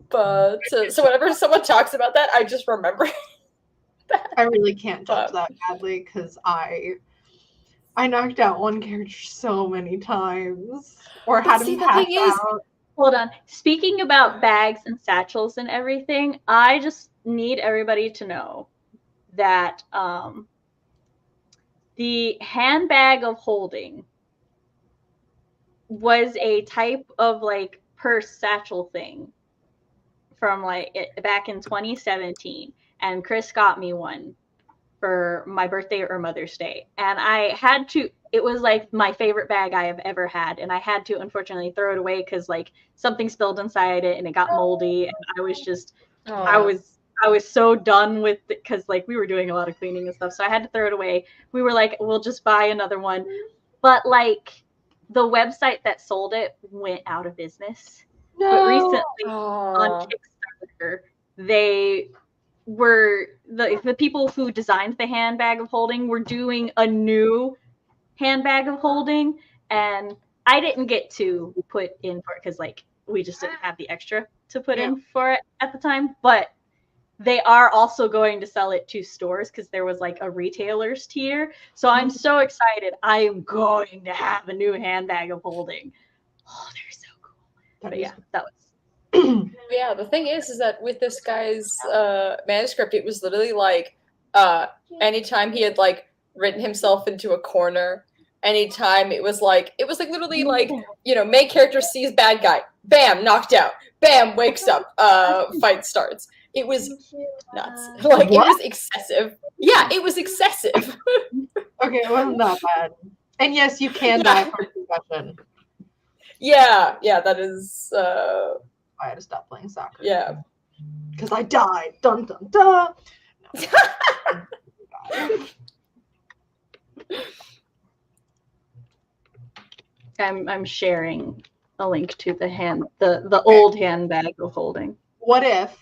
But so whenever someone talks about that, I just remember that. I really can't judge that badly because I knocked out one character so many times, or had him pass out. Hold on. Speaking about bags and satchels and everything, I just need everybody to know that the handbag of holding was a type of like purse satchel thing from like back in 2017, and Chris got me one for my birthday or Mother's Day, and I had to. It was like my favorite bag I have ever had, and I had to unfortunately throw it away because like something spilled inside it and it got moldy, and I was just I was so done with it because like we were doing a lot of cleaning and stuff, so I had to throw it away. We were like, we'll just buy another one, but like the website that sold it went out of business. No. But recently on Kickstarter, they were the people who designed the handbag of holding were doing a new handbag of holding, and I didn't get to put in for it because like we just didn't have the extra to put in for it at the time. But they are also going to sell it to stores because there was like a retailer's tier. So I'm so excited. I am going to have a new handbag of holding. Oh, they're so cool. But yeah, that was. Yeah, the thing is that with this guy's manuscript, it was literally like anytime he had like written himself into a corner, anytime it was like literally like, you know, main character sees bad guy, bam, knocked out, bam, wakes up, fight starts. It was nuts. Like, What? it was excessive. Yeah, it was excessive. Okay, it wasn't that bad. And yes, you can die from concussion. Yeah, that is I had to stop playing soccer. yeah. Because I died. Dun dun dun. I'm sharing a link to the old handbag of holding. What if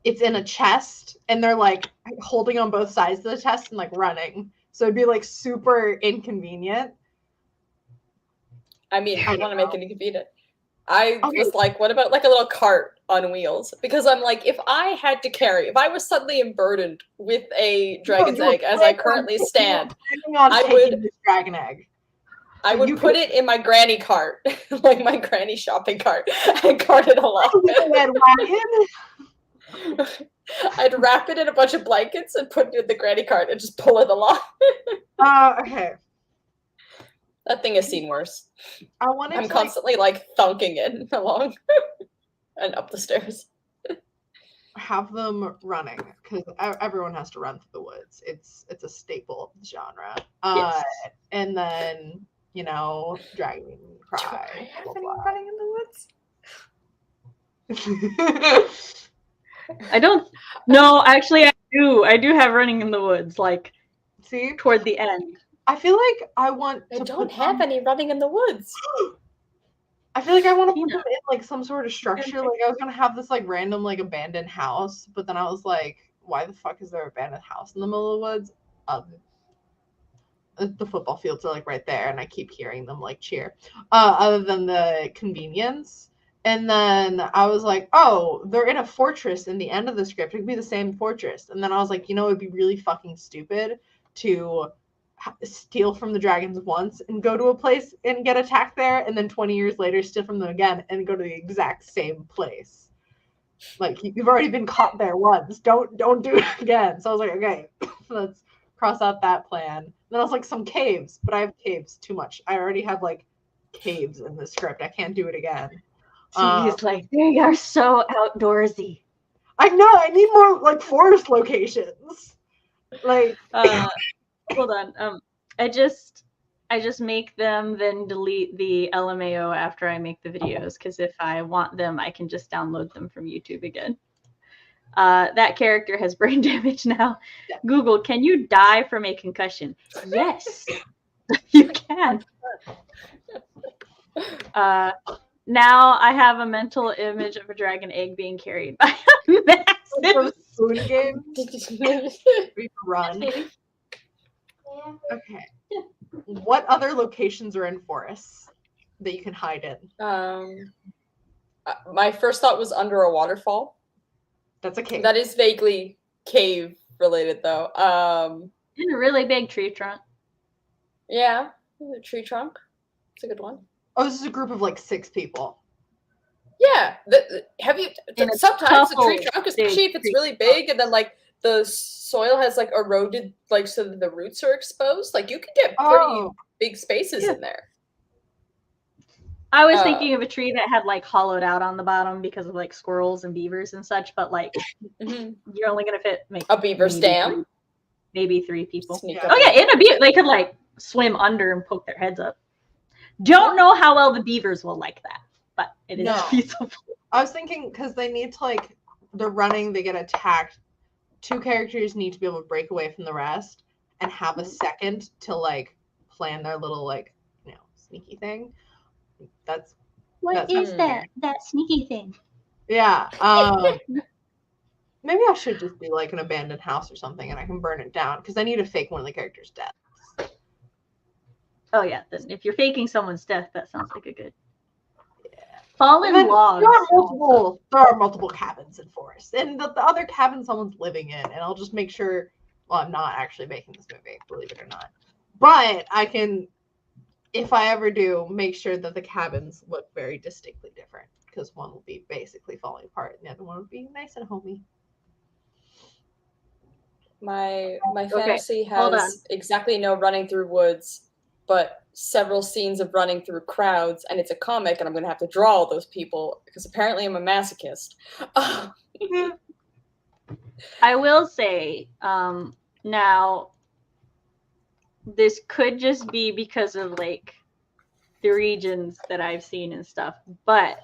it's in a chest and they're like holding on both sides of the chest and like running? So it'd be like super inconvenient. I mean, I I want to know. make it inconvenient. I Okay. was like, what about like a little cart on wheels? Because I'm like, if I was suddenly burdened with a dragon's you were egg as I planning currently on- stand, planning on I taking would- this dragon egg. I would You put it in my granny cart, like my granny shopping cart, and cart it along. Red wagon. I'd wrap it in a bunch of blankets and put it in the granny cart and just pull it along. Okay. That thing has seen worse. I wanted I'm to constantly like thunking it along and up the stairs. have them running because everyone has to run through the woods. It's a staple of the genre. Yes. And then, you know, dragon cry. Blah, blah, Running in the woods? blah. I don't. No, actually, I do. I do have running in the woods, like See, toward the end. I feel like I want I to don't put have them- any running in the woods. I feel like I want to put Tina. them in like some sort of structure. Like I was gonna have this like random like abandoned house, but then I was like, why the fuck is there an abandoned house in the middle of the woods? The football fields are like right there, and I keep hearing them like cheer. Other than the convenience. And then I was like, oh, they're in a fortress in the end of the script. It could be the same fortress. And then I was like, you know, it'd be really fucking stupid to steal from the dragons once and go to a place and get attacked there, and then 20 years later steal from them again and go to the exact same place. Like, you've already been caught there once. Don't do it again. So I was like, okay, let's cross out that plan. And then I was like, some caves, but I have caves too much. I already have like caves in the script. I can't do it again. She's like, they are so outdoorsy. I know. I need more like forest locations. Like, Hold on. I just make them, then delete the LMAO after I make the videos, because if I want them, I can just download them from YouTube again. That character has brain damage now. Yeah. Google, can you die from a concussion? Yes, you can. Now I have a mental image of a dragon egg being carried by a massive. those spoon games we run. Okay. What other locations are in forests that you can hide in? My first thought was under a waterfall. That's a cave. That is vaguely cave related though. In a really big tree trunk. Yeah, the tree trunk. It's a good one. Oh, this is a group of like 6 people. Yeah, have you? In a Sometimes the tree couple trunk, especially if big it's tree really big, and then like the soil has like eroded, like so that the roots are exposed. Like you can get pretty Oh, big spaces Yeah. in there. I was thinking of a tree that had like hollowed out on the bottom because of like squirrels and beavers and such, but like you're only gonna fit like A beaver's maybe dam. three- maybe 3 people. Sneak Yeah. up. Oh yeah, in a beaver they could like swim under and poke their heads up. Don't know how well the beavers will like that, but it is No. feasible. I was thinking because they need to like, they're running, they get attacked. 2 characters need to be able to break away from the rest and have a second to like plan their little like, you know, sneaky thing. That's What That's is that sneaky thing? yeah. Maybe I should just be like an abandoned house or something, and I can burn it down because I need to fake one of the characters' death. Oh yeah, then if you're faking someone's death, that sounds like a good. Fallen And then logs. there are multiple cabins in forests, and the other cabin someone's living in, and I'll just make sure. Well, I'm not actually making this movie, believe it or not, but I can, if I ever do, make sure that the cabins look very distinctly different, because one will be basically falling apart, and the other one will be nice and homey. My Okay, fantasy hold has exactly no running through woods, but several scenes of running through crowds, and it's a comic, and I'm gonna have to draw all those people because apparently I'm a masochist. I will say, now this could just be because of like the regions that I've seen and stuff, but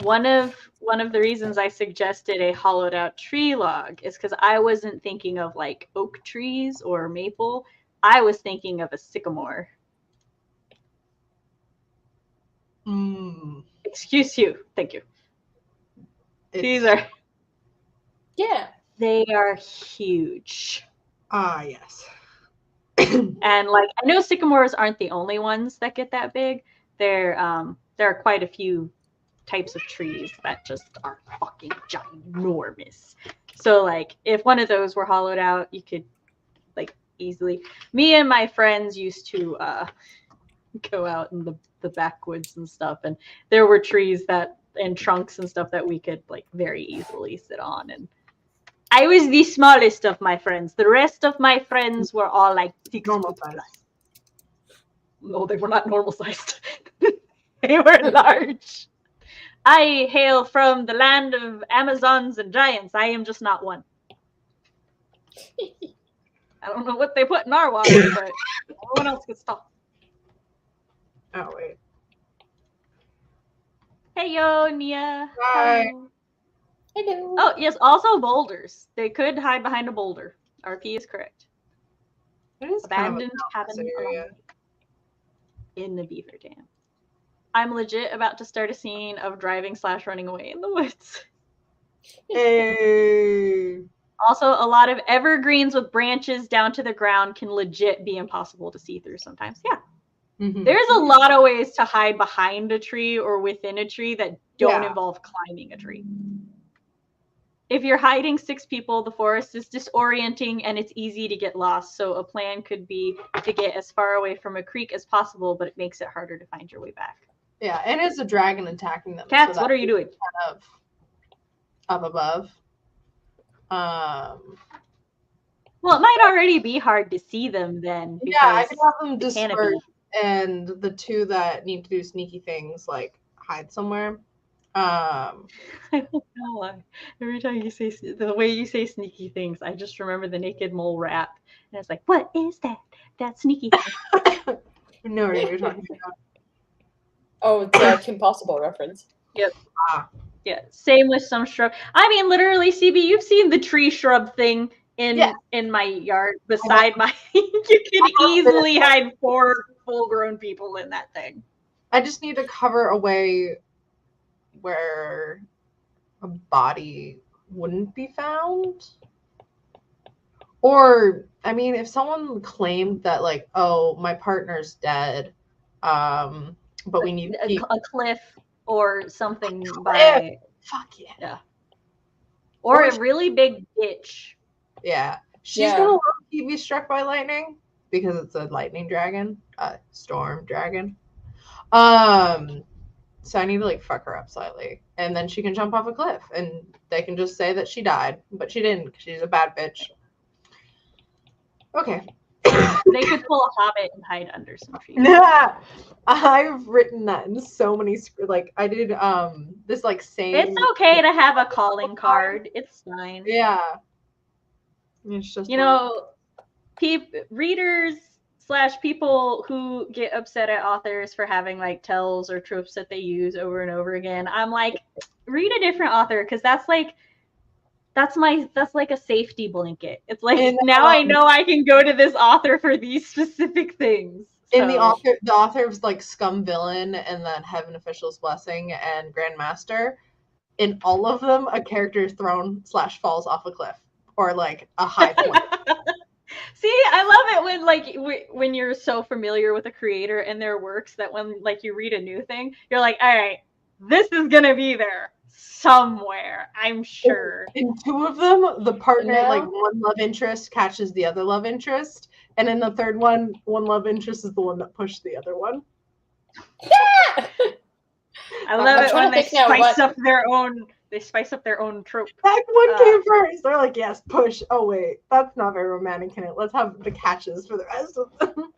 one of the reasons I suggested a hollowed out tree log is because I wasn't thinking of like oak trees or maple. I was thinking of a sycamore. Excuse you. Thank you. These are Yeah. they are huge. Yes. And like I know sycamores aren't the only ones that get that big. There are quite a few types of trees that just are fucking ginormous. So like if one of those were hollowed out, you could like easily. Me and my friends used to go out in the backwoods and stuff, and there were trees that and trunks and stuff that we could like very easily sit on. And I was the smallest of my friends. The rest of my friends were all like 6 Normal foot size. plus. No, they were not normal sized. They were large. I hail from the land of Amazons and giants. I am just not one. I don't know what they put in our water, but everyone else gets tall. Oh wait. Hey yo, Nia. Hi. Hello. Oh yes, also boulders. They could hide behind a boulder. RP is correct. It is kind of a Abandoned cabin mountainous area. along in the beaver dam. I'm legit about to start a scene of driving / running away in the woods. Hey. Also, a lot of evergreens with branches down to the ground can legit be impossible to see through sometimes. Yeah. Mhm. There's a lot of ways to hide behind a tree or within a tree that don't Yeah. involve climbing a tree. If you're hiding 6 people, the forest is disorienting and it's easy to get lost. So a plan could be to get as far away from a creek as possible, but it makes it harder to find your way back. Yeah, and it's a dragon attacking them. Cats, so what are you doing? kind of up above. Well, it might already be hard to see them then. Yeah, I because could have them the canopy. disperse, and the 2 that need to do sneaky things like hide somewhere. I don't know why. Every time you say the way you say sneaky things, I just remember the naked mole rap, and it's like, what is that? That sneaky thing. No, you're talking about. Oh, it's a Kim Possible reference. Yep. Ah. Yeah. Same with some shrub. I mean, literally, CB, you've seen the tree shrub thing in my yard beside my. You can easily hide 4 full-grown people in that thing. I just need to cover a way where a body wouldn't be found. Or, I mean, if someone claimed that, like, oh, my partner's dead, but we need to keep... a cliff or something by. Fuck yeah. Or a really big ditch. Yeah. She's gonna low-key be struck by lightning because it's a lightning dragon, storm dragon. So I need to like fuck her up slightly, and then she can jump off a cliff, and they can just say that she died, but she didn't. 'Cause she's a bad bitch. Okay. They could pull a hobbit and hide under some trees. Yeah, I've written that in so many like I did this like same. It's okay to have a calling card. It's fine. Yeah. It's just readers / people who get upset at authors for having like tells or tropes that they use over and over again. I'm like, read a different author because that's like a safety blanket. It's like now I know I can go to this author for these specific things. And the author of like Scum Villain and then Heaven Official's Blessing and Grandmaster, in all of them, a character is thrown / falls off a cliff or like a high point. See, I love it when you're so familiar with a creator and their works that when like you read a new thing, you're like, all right, this is gonna be there somewhere, I'm sure. In two of them, the partner, No. like one love interest catches the other love interest, and in the third one love interest is the one that pushed the other one. I love I'm it trying when to they think now spice what- up their own. They spice up their own trope. That one came first. They're like, yes, push. Oh wait, that's not very romantic, can it? Let's have the catches for the rest of them.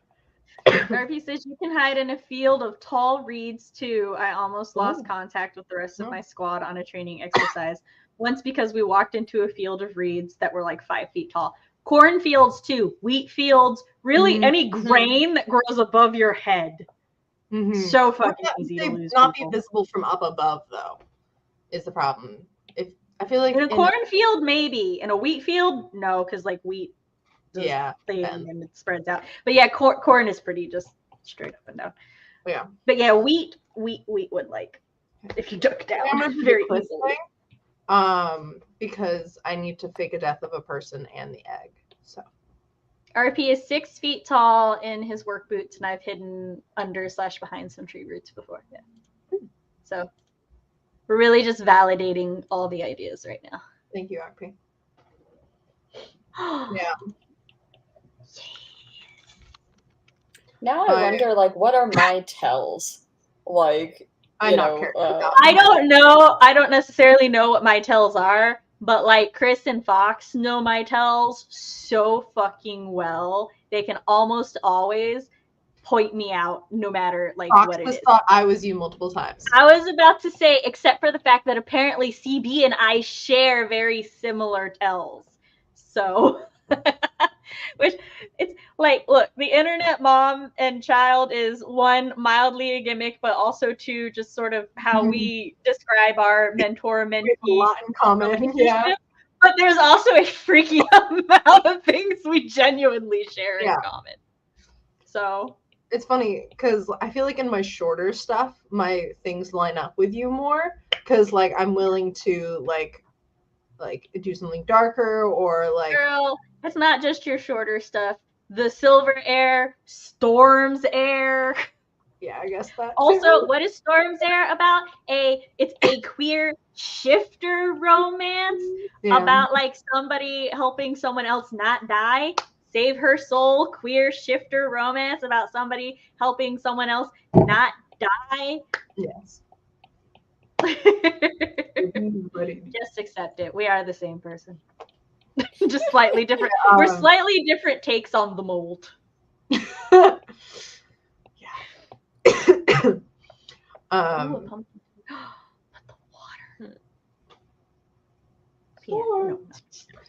RP says you can hide in a field of tall reeds too. I almost lost Oh. contact with the rest of Oh. my squad on a training exercise. Once because we walked into a field of reeds that were like 5 feet tall. Cornfields too, wheat fields, really Mhm. any grain that grows above your head. Mhm. So fucking Not easy they to lose not people. be visible from up above though, is the problem. If I feel like In a cornfield, maybe. In a wheat field, no, because like wheat does yeah, thing and- and it spreads out. But yeah, corn is pretty just straight up and down. Yeah. But yeah, wheat would like if you duck down I'm gonna do very the quiz easily. thing, because I need to fake a death of a person and the egg. So RP is 6 feet tall in his work boots, and I've hidden under/behind some tree roots before. Yeah. So we're really just validating all the ideas right now. thank you, RP. Yeah. Now I I- wonder, like, what are my tells? Like, I'm you not know, caring uh, about I don't know. I don't necessarily know what my tells are, but like Chris and Fox know my tells so fucking well. They can almost always point me out no matter like Fox what it has is. thought I was you multiple times. I was about to say, except for the fact that apparently CB and I share very similar tells. So, which it's like, look, the internet mom and child is one, mildly a gimmick, but also two, just sort of how we describe our mentor We have a mentee lot in common. Yeah. relationship. But there's also a freaky amount of things we genuinely share in Yeah. common. So, It's funny because I feel like in my shorter stuff, my things line up with you more because like I'm willing to like do something darker or like girl, it's not just your shorter stuff. The silver air, storms air. yeah, I guess that Also, too. what is storms air about? It's a queer shifter romance Yeah. about like somebody helping someone else not die. Save her soul, queer shifter romance about somebody helping someone else not die. Yes. Just accept it. We are the same person. Just slightly different. Yeah, We're slightly different takes on the mold. yeah. Ooh, a pumpkin. But the water. Yeah, no.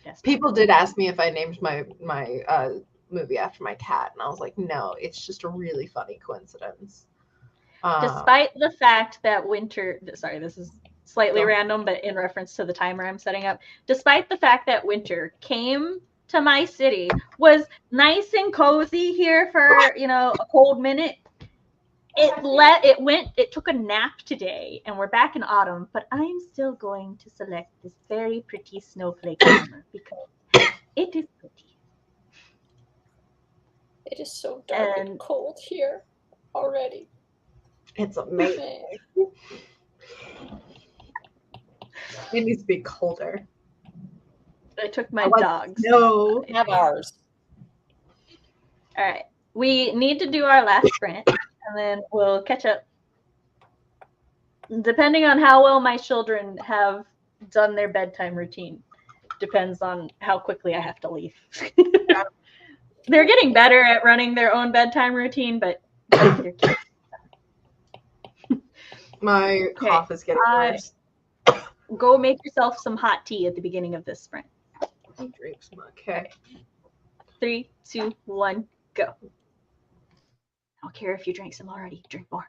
Yes. People did ask me if I named my movie after my cat, and I was like, no, it's just a really funny coincidence. Despite the fact that Winter, sorry, this is slightly Go. random, but in reference to the timer I'm setting up, despite the fact that Winter came to my city, was nice and cozy here for, a cold minute. It took a nap today, and we're back in autumn, but I'm still going to select this very pretty snowflake armor because it is pretty. it is so dark and And- cold here already. It's amazing. It needs to be colder. I took my Like, dogs. No. Have ours. All right. We need to do our last sprint, and then we'll catch up. Depending on how well my children have done their bedtime routine, depends on how quickly I have to leave. They're getting better at running their own bedtime routine, but they're kids. My cough is getting worse. Go make yourself some hot tea at the beginning of this sprint. I drink some. Okay. 3, 2, 1, go. I don't care if you drank some already. Drink more.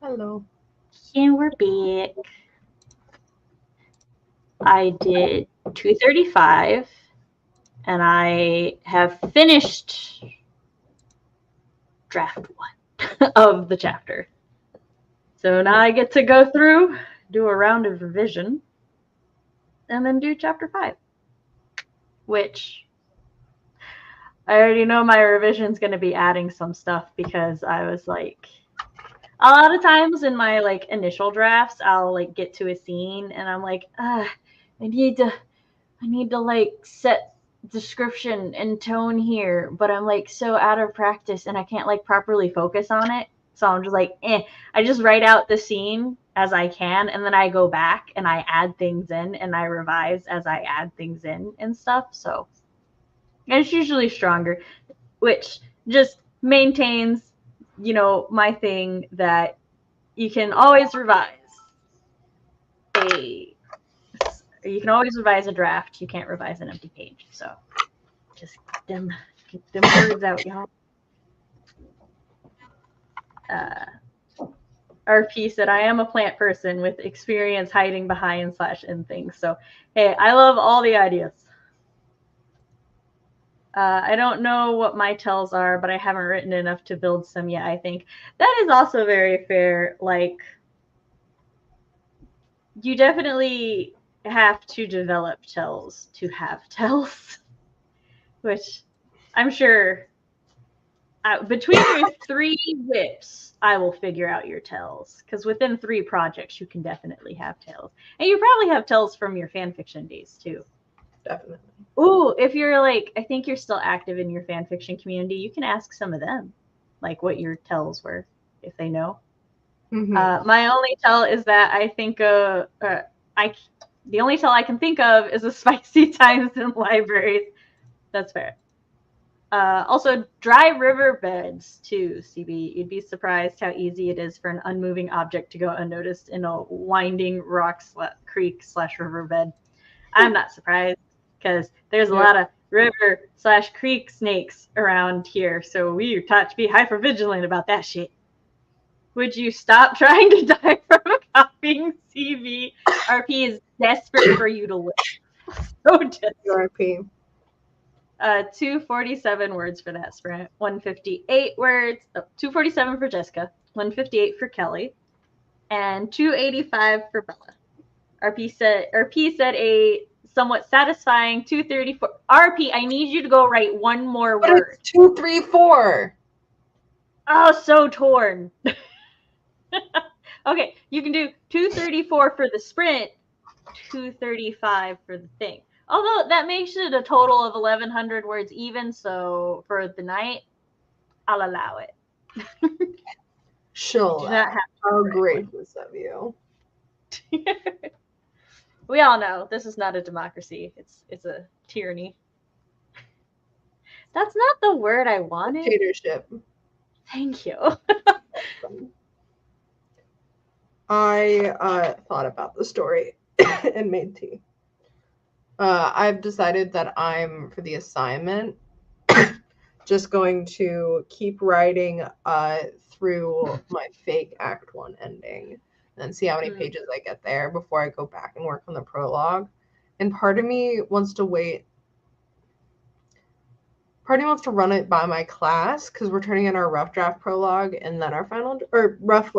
Hello. And we're back. I did 235, and I have finished draft 1 of the chapter. So now I get to go through, do a round of revision, and then do chapter 5, which I already know my revision's going to be adding some stuff because I was like, a lot of times in my like initial drafts, I'll like get to a scene and I'm like, I need to like set description and tone here, but I'm like so out of practice and I can't like properly focus on it. So I'm just like, I just write out the scene as I can, and then I go back and I add things in and I revise as I add things in and stuff. So it's usually stronger, which just maintains, my thing that you can always revise you can always revise a draft. You can't revise an empty page. So just get them words out, y'all. RP said, I am a plant person with experience hiding behind /in things. So, hey, I love all the ideas. I don't know what my tells are, but I haven't written enough to build some yet, I think. That is also very fair. Like, you definitely have to develop tells to have tells, which I'm sure between your 3 whips, I will figure out your tells, because within 3 projects, you can definitely have tells. And you probably have tells from your fanfiction days, too. Definitely. Ooh, if you're like, I think you're still active in your fanfiction community, you can ask some of them, like what your tells were, if they know. Mm-hmm. My only tell is that I think the only tell I can think of is a spicy times in libraries. That's fair. Also, dry river beds too, CB. You'd be surprised how easy it is for an unmoving object to go unnoticed in a winding creek/riverbed. I'm not surprised because there's a lot of river/creek snakes around here, so we are taught to be hypervigilant about that shit. Would you stop trying to die from copying CV? RP is desperate for you to live. So desperate. RP. 247 words for that sprint. 158 words. 247 for Jessica. 158 for Kelly. And 285 for Bella. RP said a somewhat satisfying 234. RP, I need you to go write one more But word. it's 2, 3, 4. Oh, so torn. Okay, you can do 234 for the sprint, 235 for the thing. Although that makes it a total of 1,100 words even, so for the night, I'll allow it. She'll Do not have How gracious of you. We all know this is not a democracy. It's a tyranny. That's not the word I wanted. Dictatorship. Thank you. I thought about the story and made tea. I've decided that I'm, for the assignment, just going to keep writing through my fake Act 1 ending and see how many pages I get there before I go back and work on the prologue. And part of me wants to wait. Part of me wants to run it by my class because we're turning in our rough draft prologue and then our final, or rough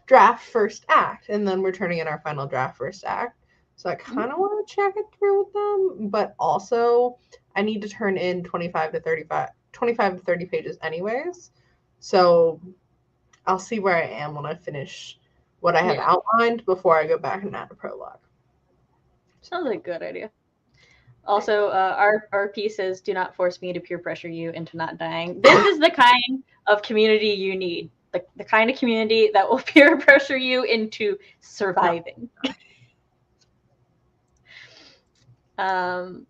draft first act, and then we're turning in our final draft first act. So I kind of want to check it through with them, but also I need to turn in 25 to 30 pages anyways. So I'll see where I am when I finish what I have outlined before I go back and add a prologue. Sounds like a good idea. Also, our piece says, do not force me to peer pressure you into not dying. This is the kind of community you need. The kind of community that will peer pressure you into surviving. Ooh,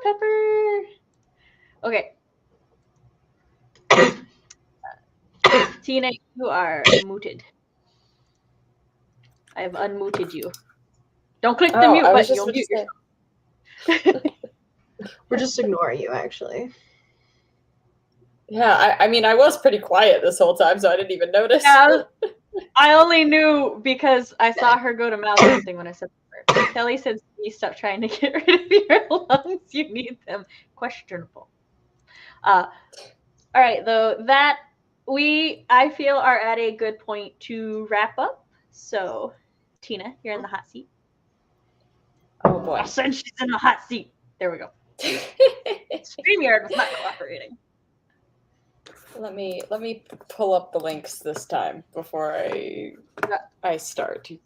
Pepper. Okay. Tina, you are muted. I have unmuted you. Don't click the mute button. You'll mute yourself. We're just ignoring you, actually. Yeah, I mean, I was pretty quiet this whole time, so I didn't even notice. Yeah, I only knew because I saw her go to mouth something when I said the word. Kelly said, "Stop trying to get rid of your lungs. You need them." Questionable. All right, though, that I feel are at a good point to wrap up. So, Tina, you're in the hot seat. Oh boy. I said she's in the hot seat. There we go. StreamYard was not cooperating. Let me pull up the links this time before I start. You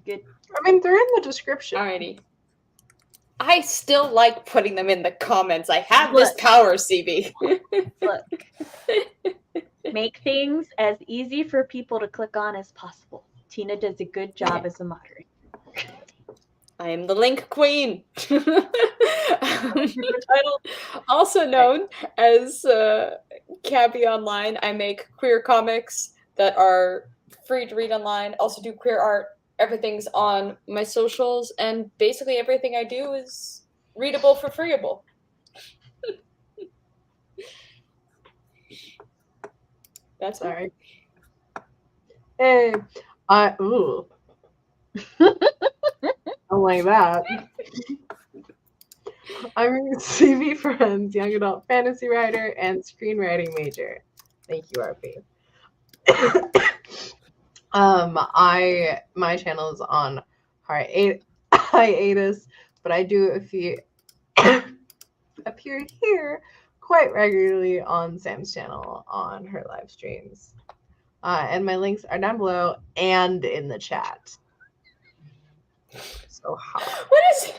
good? I mean, they're in the description. Alrighty. I still like putting them in the comments. I have this power, CB. Look. Make things as easy for people to click on as possible. Tina does a good job as a moderator. I am the link queen. Also known as Cabby Online. I make queer comics that are free to read online. Also do queer art. Everything's on my socials, and basically everything I do is readable for freeable. That's all right. Hey, ooh. I like that. I'm CV Ferrenz, young adult fantasy writer and screenwriting major. Thank you, RP. My channel is on hiatus, but I do appear here quite regularly on Sam's channel on her live streams. And my links are down below and in the chat. So hot. What is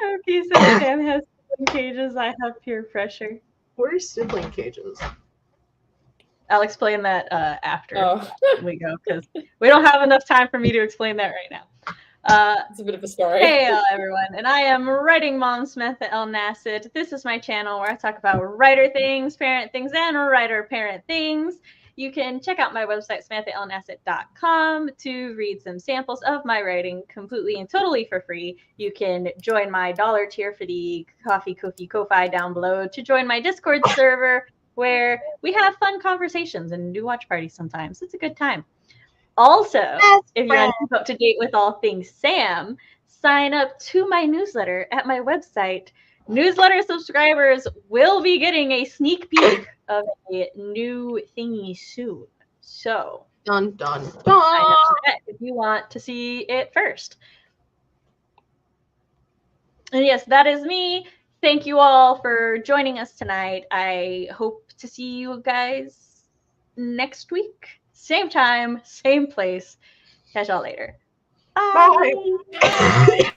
Okay, so Sam has sibling cages. I have peer pressure. Where's sibling cages? I'll explain that after we go because we don't have enough time for me to explain that right now. It's a bit of a story. Hey everyone, and I am Writing Mom Samantha L. Nassett. This is my channel where I talk about writer things, parent things, and writer-parent things. You can check out my website, samanthallnassett.com, to read some samples of my writing completely and totally for free. You can join my $1 tier for the Ko-fi down below to join my Discord server where we have fun conversations and do watch parties sometimes. It's a good time. Also, if you want to keep up to date with all things Sam, sign up to my newsletter at my website. Newsletter subscribers will be getting a sneak peek of a new thingy soon. So, Dun, dun, sign up dun. to that if you want to see it first. And yes, that is me. Thank you all for joining us tonight. I hope to see you guys next week. Same time, same place. Catch y'all later. Bye. Bye.